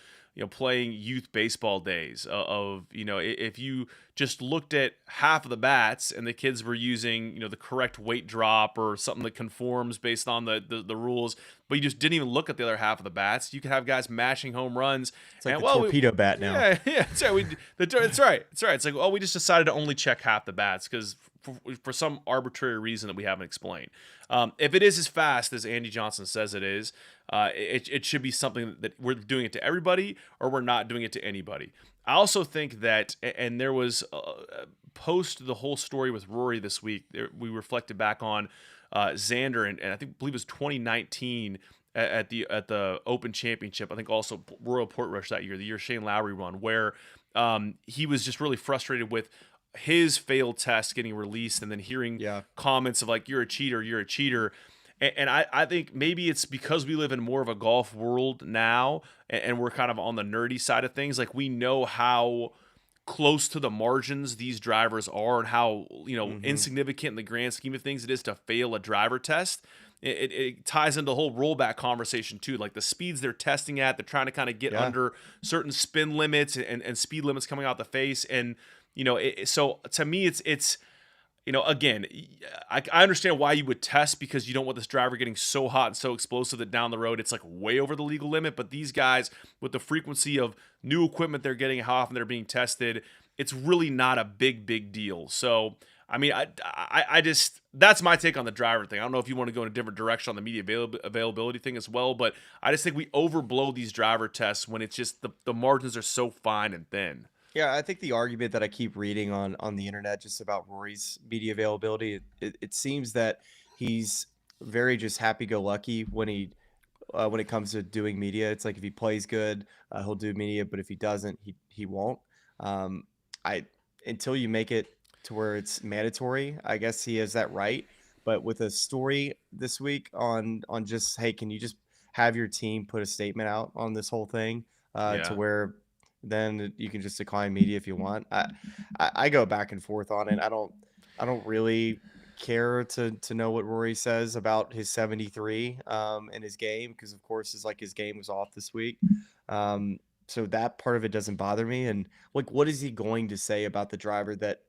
playing youth baseball days of if you just looked at half of the bats and the kids were using the correct weight drop or something that conforms based on the rules, but you just didn't even look at the other half of the bats. You could have guys mashing home runs. It's like torpedo bat now. Yeah, that's right. It's right. It's like, we just decided to only check half the bats because for some arbitrary reason that we haven't explained. If it is as fast as Andy Johnson says it is, it should be something that we're doing it to everybody or we're not doing it to anybody. I also think that, and there was post the whole story with Rory this week, we reflected back on Xander and I believe it was 2019 at the Open Championship. I think also Royal Portrush that year, the year Shane Lowry won, where he was just really frustrated with his failed test getting released and then hearing comments of like, you're a cheater. And I think maybe it's because we live in more of a golf world now and we're kind of on the nerdy side of things. Like we know how close to the margins these drivers are and how, insignificant in the grand scheme of things it is to fail a driver test. It ties into the whole rollback conversation too, like the speeds they're testing at. They're trying to kind of get under certain spin limits and speed limits coming out the face. And, so to me, it's again, I understand why you would test because you don't want this driver getting so hot and so explosive that down the road it's like way over the legal limit. But these guys, with the frequency of new equipment they're getting, how often they're being tested, it's really not a big deal. So I mean, I just that's my take on the driver thing. I don't know if you want to go in a different direction on the media availability thing as well, but I just think we overblow these driver tests when it's just the margins are so fine and thin. Yeah, I think the argument that I keep reading on the internet just about Rory's media availability, it seems that he's very just happy-go-lucky when it comes to doing media. It's like if he plays good, he'll do media, but if he doesn't, he won't. I until you make it to where it's mandatory, I guess he has that right. But with a story this week on just, hey, can you just have your team put a statement out on this whole thing, to Yeah. where then you can just decline media if you want. I go back and forth on it. I don't really care to know what Rory says about his 73 in his game, because of course his game was off this week. So that part of it doesn't bother me. And like, what is he going to say about the driver that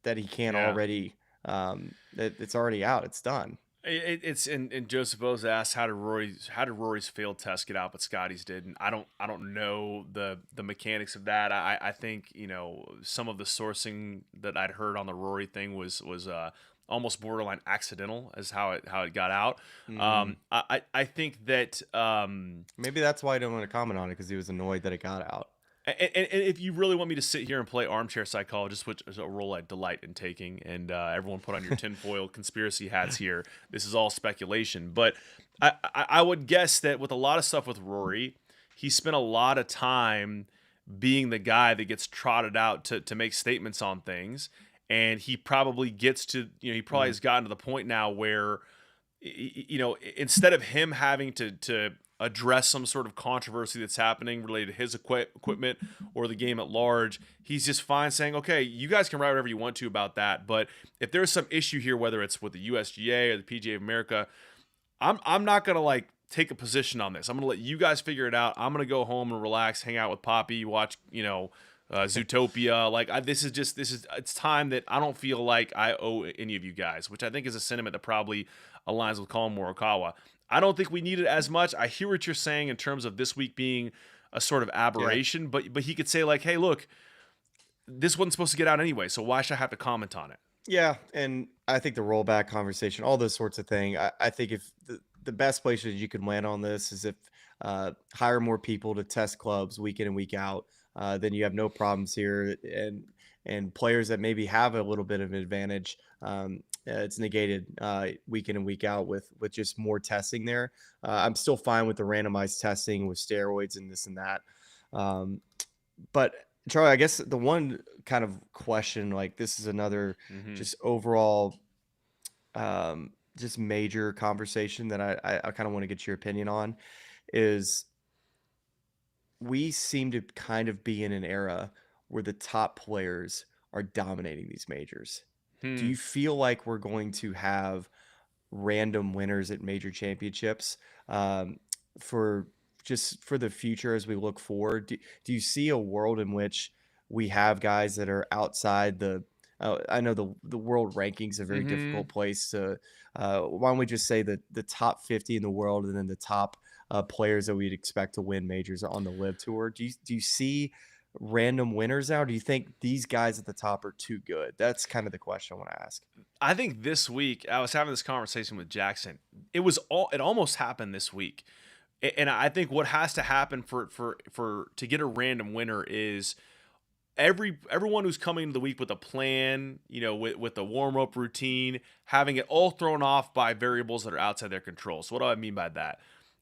he can't Yeah. already, that it's already out, it's done. It's and Joseph O's asked how did Rory's failed test get out, but Scotty's did, and I don't know the mechanics of that. I think some of the sourcing that I'd heard on the Rory thing was almost borderline accidental as how it got out. I think that Maybe that's why I don't want to comment on it, because he was annoyed that it got out. And if you really want me to sit here and play armchair psychologist, which is a role I delight in taking, and everyone put on your tinfoil conspiracy hats here, this is all speculation. But I would guess that with a lot of stuff with Rory, he spent a lot of time being the guy that gets trotted out to make statements on things. And he probably gets to, he probably has gotten to the point now where, instead of him having to address some sort of controversy that's happening related to his equipment or the game at large, he's just fine saying, okay, you guys can write whatever you want to about that, but if there's some issue here, whether it's with the USGA or the PGA of America, I'm not gonna like take a position on this. I'm gonna let you guys figure it out. I'm gonna go home and relax, hang out with Poppy, watch Zootopia. It's time that I don't feel like I owe any of you guys, which I think is a sentiment that probably aligns with Colin Morikawa. I don't think we need it as much. I hear what you're saying in terms of this week being a sort of aberration, but he could say like, hey, look, this wasn't supposed to get out anyway, so why should I have to comment on it? Yeah, and I think the rollback conversation, all those sorts of things, I think if the best places you can land on this is if hire more people to test clubs week in and week out, then you have no problems here. And players that maybe have a little bit of an advantage, it's negated week in and week out with just more testing there. I'm still fine with the randomized testing with steroids and this and that. But Charlie, I guess the one kind of question, like this is another just overall, just major conversation that I kind of want to get your opinion on, is we seem to kind of be in an era where the top players are dominating these majors. Do you feel like we're going to have random winners at major championships for the future as we look forward? Do you see a world in which we have guys that are outside the I know the world rankings is a very difficult place to why don't we just say that the top 50 in the world and then the top players that we'd expect to win majors on the Live Tour? Do you see random winners now? Or do you think these guys at the top are too good? That's kind of the question I want to ask. I think this week I was having this conversation with Jackson. It almost happened this week, and I think what has to happen for to get a random winner is everyone who's coming into the week with a plan, with the warm up routine, having it all thrown off by variables that are outside their control. So what do I mean by that?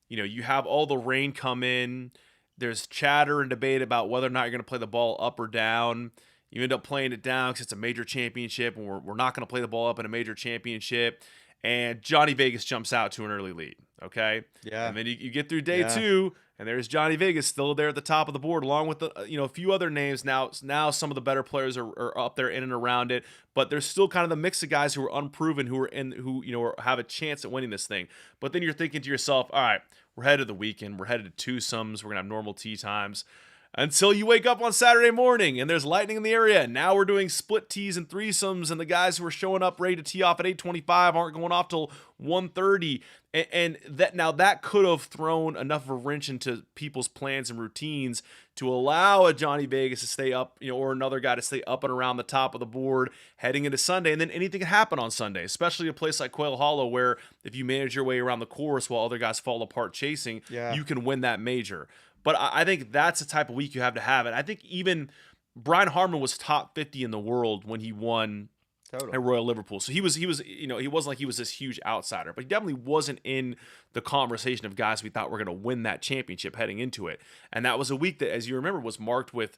You have all the rain come in. There's chatter and debate about whether or not you're going to play the ball up or down. You end up playing it down because it's a major championship, and we're not going to play the ball up in a major championship. And Johnny Vegas jumps out to an early lead, okay? Yeah. And then you get through day two, and there's Johnny Vegas still there at the top of the board, along with a few other names. Now some of the better players are up there in and around it, but there's still kind of the mix of guys who are unproven, who have a chance at winning this thing. But then you're thinking to yourself, all right, we're headed to the weekend. We're headed to twosomes. We're going to have normal tee times until you wake up on Saturday morning and there's lightning in the area. Now we're doing split tees and threesomes, and the guys who are showing up ready to tee off at 8:25 aren't going off till 1:30. And that could have thrown enough of a wrench into people's plans and routines to allow a Johnny Vegas to stay up, or another guy to stay up and around the top of the board heading into Sunday. And then anything can happen on Sunday, especially a place like Quail Hollow, where if you manage your way around the course while other guys fall apart chasing, you can win that major. But I think that's the type of week you have to have. And I think even Brian Harmon was top 50 in the world when he won at Royal Liverpool. So he was, he wasn't like he was this huge outsider, but he definitely wasn't in the conversation of guys we thought were going to win that championship heading into it. And that was a week that, as you remember, was marked with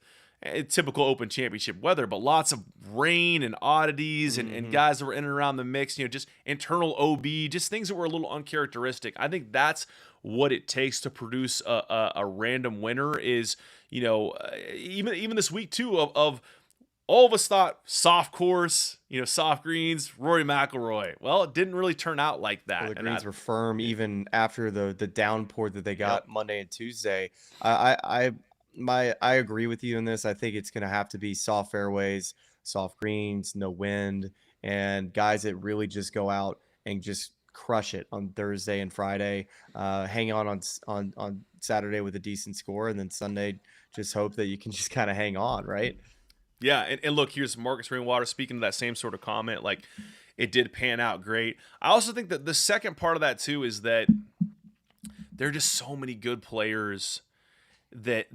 typical Open Championship weather, but lots of rain and oddities and guys that were in and around the mix, just internal OB, just things that were a little uncharacteristic. I think that's what it takes to produce a random winner is, even this week too of all of us thought soft course, soft greens, Rory McIlroy. Well, it didn't really turn out like that. Well, the greens were firm even after the downpour that they got Monday and Tuesday. I agree with you in this. I think it's going to have to be soft fairways, soft greens, no wind, and guys that really just go out and just crush it on Thursday and Friday. Hang on Saturday with a decent score, and then Sunday just hope that you can just kind of hang on, right? Yeah, and look, here's Marcus Rainwater speaking to that same sort of comment. Like, it did pan out great. I also think that the second part of that too is that there are just so many good players that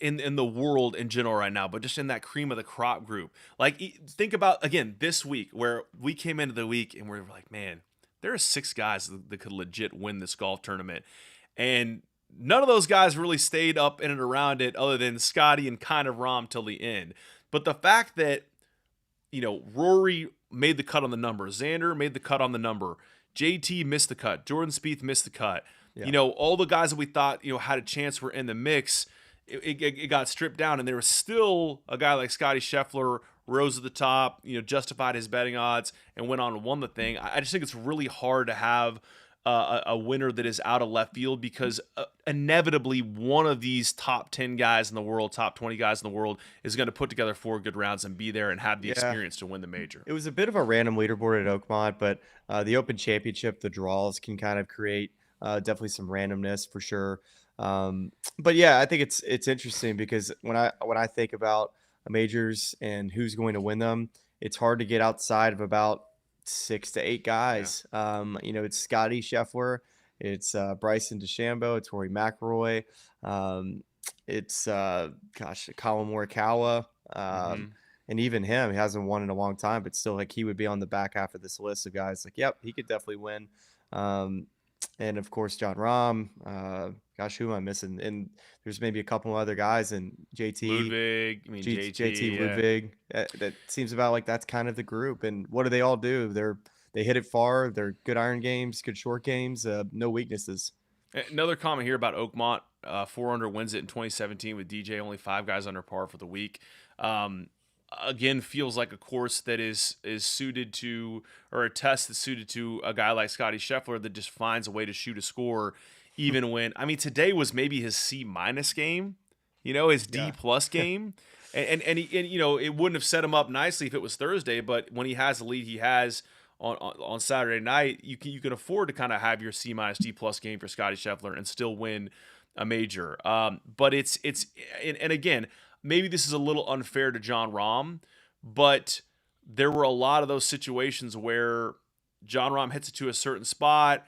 in the world in general right now, but just in that cream of the crop group. Like, think about again this week where we came into the week and we're like, man, there are 6 guys that could legit win this golf tournament, and none of those guys really stayed up in and around it other than Scottie and kind of Rahm till the end. But the fact that, Rory made the cut on the number, Xander made the cut on the number, JT missed the cut, Jordan Spieth missed the cut. Yeah. All the guys that we thought, had a chance were in the mix. It got stripped down, and there was still a guy like Scottie Scheffler rose to the top, justified his betting odds and went on and won the thing. I just think it's really hard to have a winner that is out of left field because inevitably one of these top 10 guys in the world, top 20 guys in the world is going to put together 4 good rounds and be there and have the experience to win the major. It was a bit of a random leaderboard at Oakmont, but the Open Championship, the draws can kind of create definitely some randomness for sure. But yeah, I think it's interesting because when I think about majors and who's going to win them, it's hard to get outside of about 6 to 8 guys. Yeah. It's Scottie Scheffler, it's Bryson DeChambeau, it's Rory McIlroy, it's Colin Morikawa, and even him, he hasn't won in a long time, but still, like, he would be on the back half of this list of guys. Like, yep, he could definitely win. And of course, John Rahm. Who am I missing? And there's maybe a couple other guys, and JT Ludwig. JT Ludwig. That seems about like that's kind of the group. And what do they all do? They hit it far. They're good iron games, good short games. No weaknesses. Another comment here about Oakmont. 4 under wins it in 2017 with DJ. Only 5 guys under par for the week. Again, feels like a course that is suited to, or a test that's suited to a guy like Scottie Scheffler that just finds a way to shoot a score, even when, today was maybe his C- game, his D+ game, and it wouldn't have set him up nicely if it was Thursday, but when he has the lead he has on Saturday night, you can afford to kind of have your C- D+ game for Scottie Scheffler and still win a major. But it's again, maybe this is a little unfair to Jon Rahm, but there were a lot of those situations where Jon Rahm hits it to a certain spot,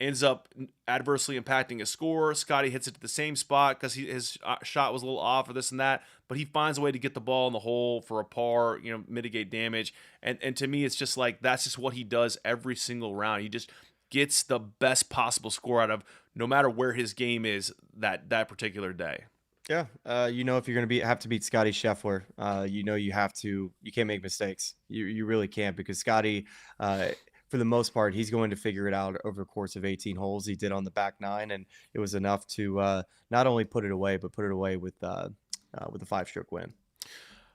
ends up adversely impacting his score. Scottie hits it to the same spot because his shot was a little off or this and that, but he finds a way to get the ball in the hole for a par, mitigate damage. And to me, it's just like that's just what he does every single round. He just gets the best possible score out of no matter where his game is that particular day. Yeah, if you're going to have to beat Scottie Scheffler, you can't make mistakes. You really can't, because Scottie, for the most part, he's going to figure it out over the course of 18 holes. He did on the back 9, and it was enough to not only put it away, but put it away with a 5-stroke win.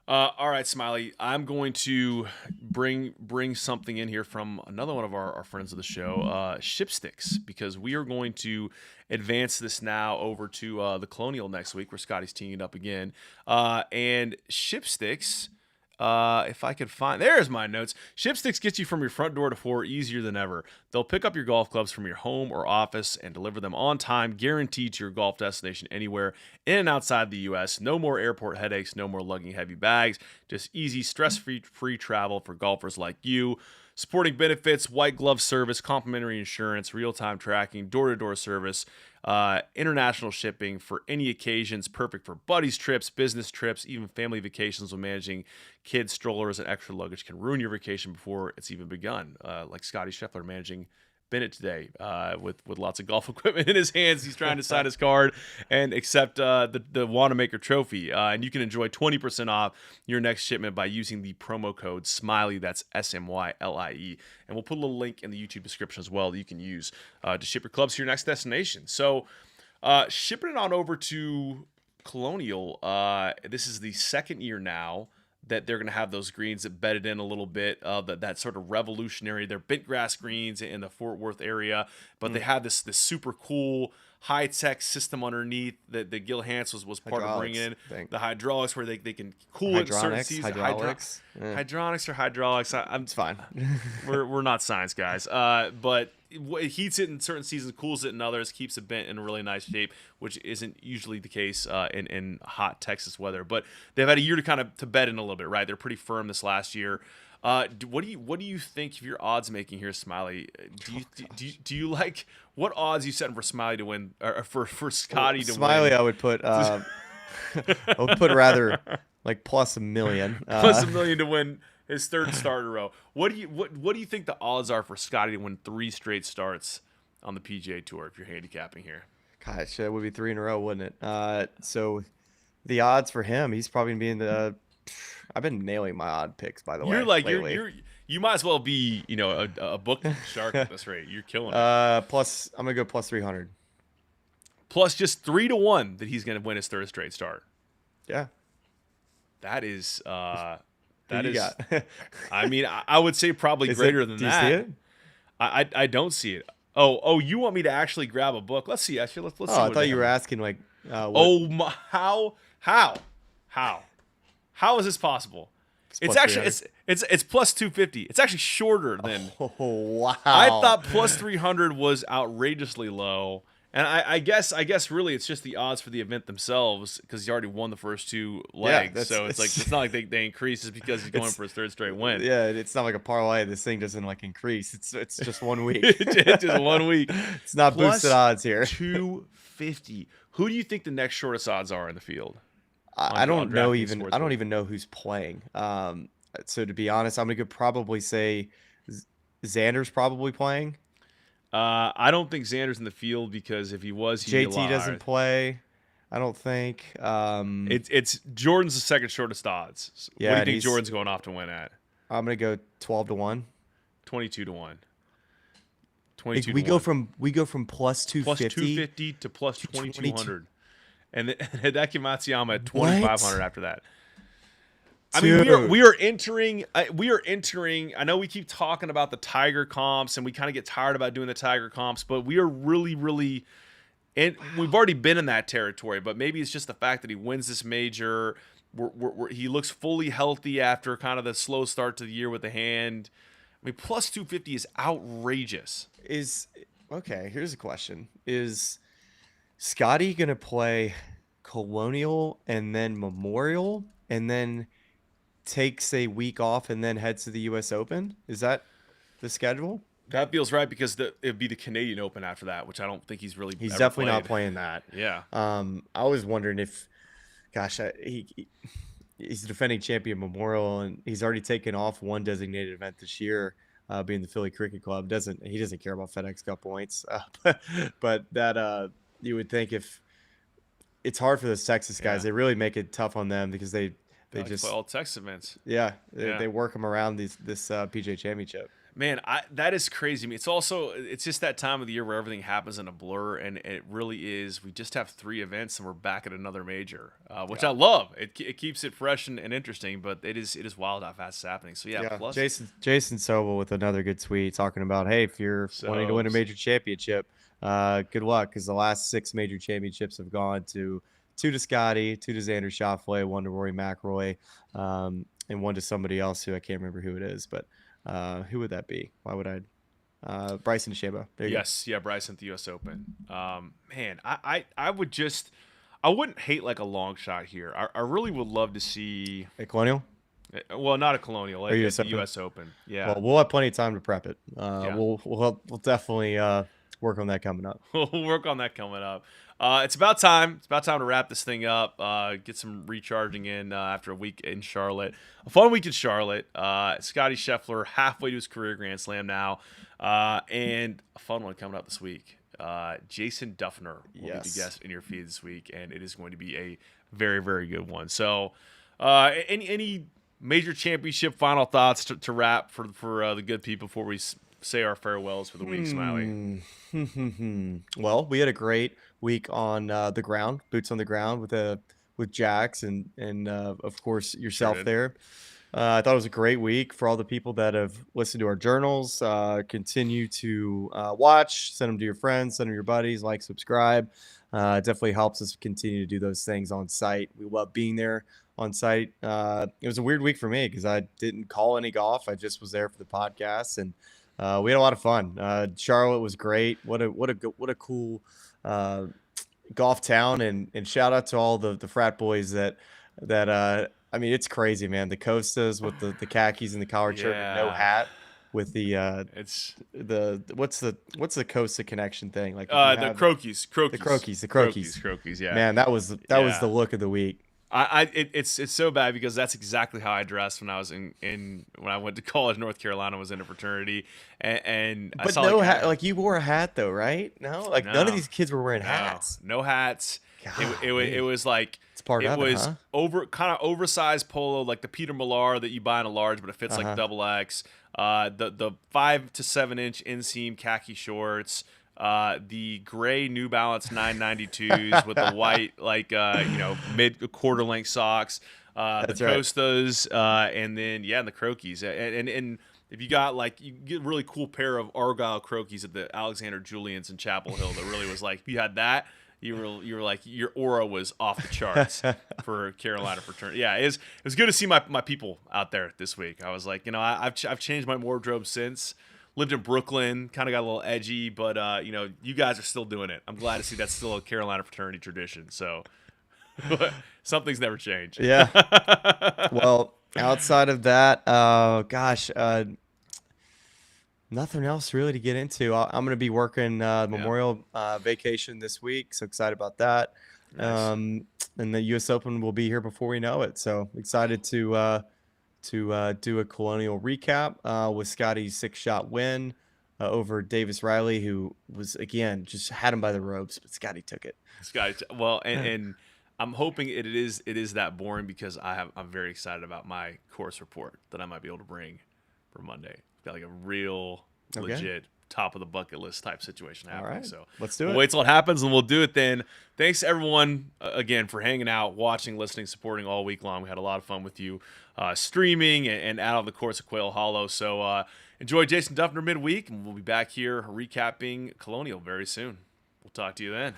All right, Smylie, I'm going to bring something in here from another one of our friends of the show, Shipsticks, because we are going to advance this now over to the Colonial next week, where Scottie's teeing it up again. And Shipsticks If I could find, there's my notes. Shipsticks gets you from your front door to floor easier than ever. They'll pick up your golf clubs from your home or office and deliver them on time, guaranteed to your golf destination anywhere in and outside the U.S. No more airport headaches, no more lugging heavy bags. Just easy, stress-free travel for golfers like you. Supporting benefits, white glove service, complimentary insurance, real-time tracking, door-to-door service, international shipping for any occasions, perfect for buddies trips, business trips, even family vacations when managing kids, strollers, and extra luggage can ruin your vacation before it's even begun. Like Scottie Scheffler managing Bennett today with lots of golf equipment in his hands. He's trying to sign his card and accept the Wanamaker Trophy. And you can enjoy 20% off your next shipment by using the promo code Smylie. That's SMYLIE. And we'll put a little link in the YouTube description as well that you can use to ship your clubs to your next destination. So shipping it on over to Colonial, this is the second year now that they're going to have those greens that bedded in a little bit of that sort of revolutionary. They're bent grass greens in the Fort Worth area, but they have this super cool high-tech system underneath that Gil Hans was part of bringing in. The hydraulics where they can cool it in certain seasons. Hydraulics. Hydronics or hydraulics. It's fine. we're not science guys. But it heats it in certain seasons, cools it in others, keeps it bent in a really nice shape, which isn't usually the case in hot Texas weather. But they've had a year to bed in a little bit, right? They're pretty firm this last year. What do you think of your odds making here, Smylie? Do you like what odds you setting for Smylie to win or for Scottie to Smylie, win? I would put I would put rather like plus $1 million. Plus $1 million to win his third start in a row. What do you think the odds are for Scottie to win 3 straight starts on the PGA Tour if you're handicapping here? Gosh, that would be 3 in a row, wouldn't it? So the odds for him, he's probably gonna be in the. I've been nailing my odd picks, by the way. You might as well be a book shark at this rate. You're killing it. Plus I'm gonna go plus 300. Plus just 3 to 1 that he's gonna win his third straight start. Yeah, that is got? I mean, I would say probably greater than that. Do you see it? I don't see it. Oh, you want me to actually grab a book? Let's see. Actually, let's see. I thought you were asking like. Oh my! How is this possible? It's actually it's plus 250. It's actually shorter than. Oh wow! I thought plus 300 was outrageously low, and I guess really it's just the odds for the event themselves because he already won the first 2 legs. So it's not like they increase just because he's going for his third straight win. Yeah, it's not like a parlay. This thing doesn't like increase. It's just 1 week. It's just 1 week. It's not Plus boosted odds here. 250. Who do you think the next shortest odds are in the field? I don't know even. I don't even know who's playing. So to be honest, I'm gonna probably say Xander's probably playing. I don't think Xander's in the field because if he was, he'd JT doesn't play. I don't think. It's Jordan's the second shortest odds. Yeah, what do you think Jordan's going off to win at? I'm gonna go 12 to 1. 22 to 1. We go from plus 250 to plus 2200. And Hideki Matsuyama at 2,500 after that. I mean, we are entering. I know we keep talking about the Tiger comps, and we kind of get tired about doing the Tiger comps, but we are really, and we've already been in that territory. But maybe it's just the fact that he wins this major. He looks fully healthy after kind of the slow start to the year with the hand. I mean, plus 250 is outrageous. Okay, here's a question: Is Scottie gonna play Colonial and then Memorial and then takes a week off and then heads to the U.S. Open? Is that the schedule? That feels right because it'd be the Canadian Open after that, which I don't think he's really. He's definitely not playing that. Yeah. I was wondering if, gosh, he's the defending champion Memorial and he's already taken off one designated event this year. Being the Philly Cricket Club, he doesn't care about FedEx Cup points, but that you would think if it's hard for those Texas guys, they really make it tough on them because they just play all Texas events. They work them around this PGA Championship. Man, that is crazy. I mean, it's just that time of the year where everything happens in a blur, and it really is. We just have 3 events, and we're back at another major, which I love. It keeps it fresh and interesting, but it is wild how fast it's happening. So plus Jason Sobel with another good tweet talking about, hey, if you're wanting to win a major championship, good luck because the last 6 major championships have gone to 2 to Scottie, 2 to Xander Schauffele, 1 to Rory McIlroy. one to somebody else who I can't remember who it is, but who would that be? Why would I? Bryson DeChambeau. There you Yes, yeah, Bryson at the U.S. Open. Man, I would just, I wouldn't hate like a long shot here. I really would love to see. go. Hey, Colonial. Well, not a Colonial, like US the Open? U.S. Open. Yeah, Well, we'll have plenty of time to prep it. Yeah. We'll definitely work on that coming up. we'll work on that coming up. It's about time. It's about time to wrap this thing up. Get some recharging in after a week in Charlotte. A fun week in Charlotte. Scottie Scheffler halfway to his career Grand Slam now, and a fun one coming up this week. Jason Duffner will be the guest in your feed this week, and it is going to be a very, very good one. So, any major championship final thoughts to wrap for the good people before we say our farewells for the week, Smylie? Well, we had a great week on the ground, boots on the ground with Jax and of course yourself did. there. I thought it was a great week for all the people that have listened to our journals. Continue to watch, send them to your friends, send them to your buddies, like, subscribe. It definitely helps us continue to do those things on site. We love being there on site. It was a weird week for me because I didn't call any golf. I just was there for the podcast, and we had a lot of fun. Charlotte was great. What a cool golf town, and shout out to all the frat boys that I mean, it's crazy, man. The Costas with the khakis and the collared shirt and no Yeah. hat with the It's what's the Costa connection thing, like if you the have Crokies. the Crokies. Crokies. Yeah. Man, that was Yeah. the look of the week. It's so bad because that's exactly how I dressed when I was in when I went to college. North Carolina, was in a fraternity, and I But saw no like, hat. Like, you wore a hat though, right? No, like none of No. these kids were wearing hats. No hats. It was like It's part it of it, was huh? kind of oversized polo, like the Peter Millar that you buy in a large, but it fits like double X. The 5 to 7 inch inseam khaki shorts. The gray New Balance 992s with the white, like mid quarter length socks. That's the right. Costas, and then the Crokies, and if you got like, you get a really cool pair of Argyle Crokies at the Alexander Julian's in Chapel Hill that really was like, if you had that, you were like, your aura was off the charts for Carolina fraternity. Yeah, it was good to see my people out there this week. I was like, I've changed my wardrobe since. Lived in Brooklyn, kind of got a little edgy, but you guys are still doing it. I'm glad to see that's still a Carolina fraternity tradition. So something's never changed. Yeah. Well, outside of that, nothing else really to get into. I'm going to be working Memorial vacation this week, so excited about that. Nice. And the U.S. Open will be here before we know it. So excited to do a Colonial recap with Scottie's 6-shot win over Davis Riley, who was, again, just had him by the ropes, but Scottie took it. Well, and I'm hoping it is that boring because I'm very excited about my course report that I might be able to bring for Monday. Got like a real legit top of the bucket list type situation happening. All right. So Let's do we'll it. wait till it happens and we'll do it then. Thanks everyone again for hanging out, watching, listening, supporting all week long. We had a lot of fun with you streaming and out on the course of Quail Hollow. So enjoy Jason Duffner midweek, and we'll be back here recapping Colonial very soon. We'll talk to you then.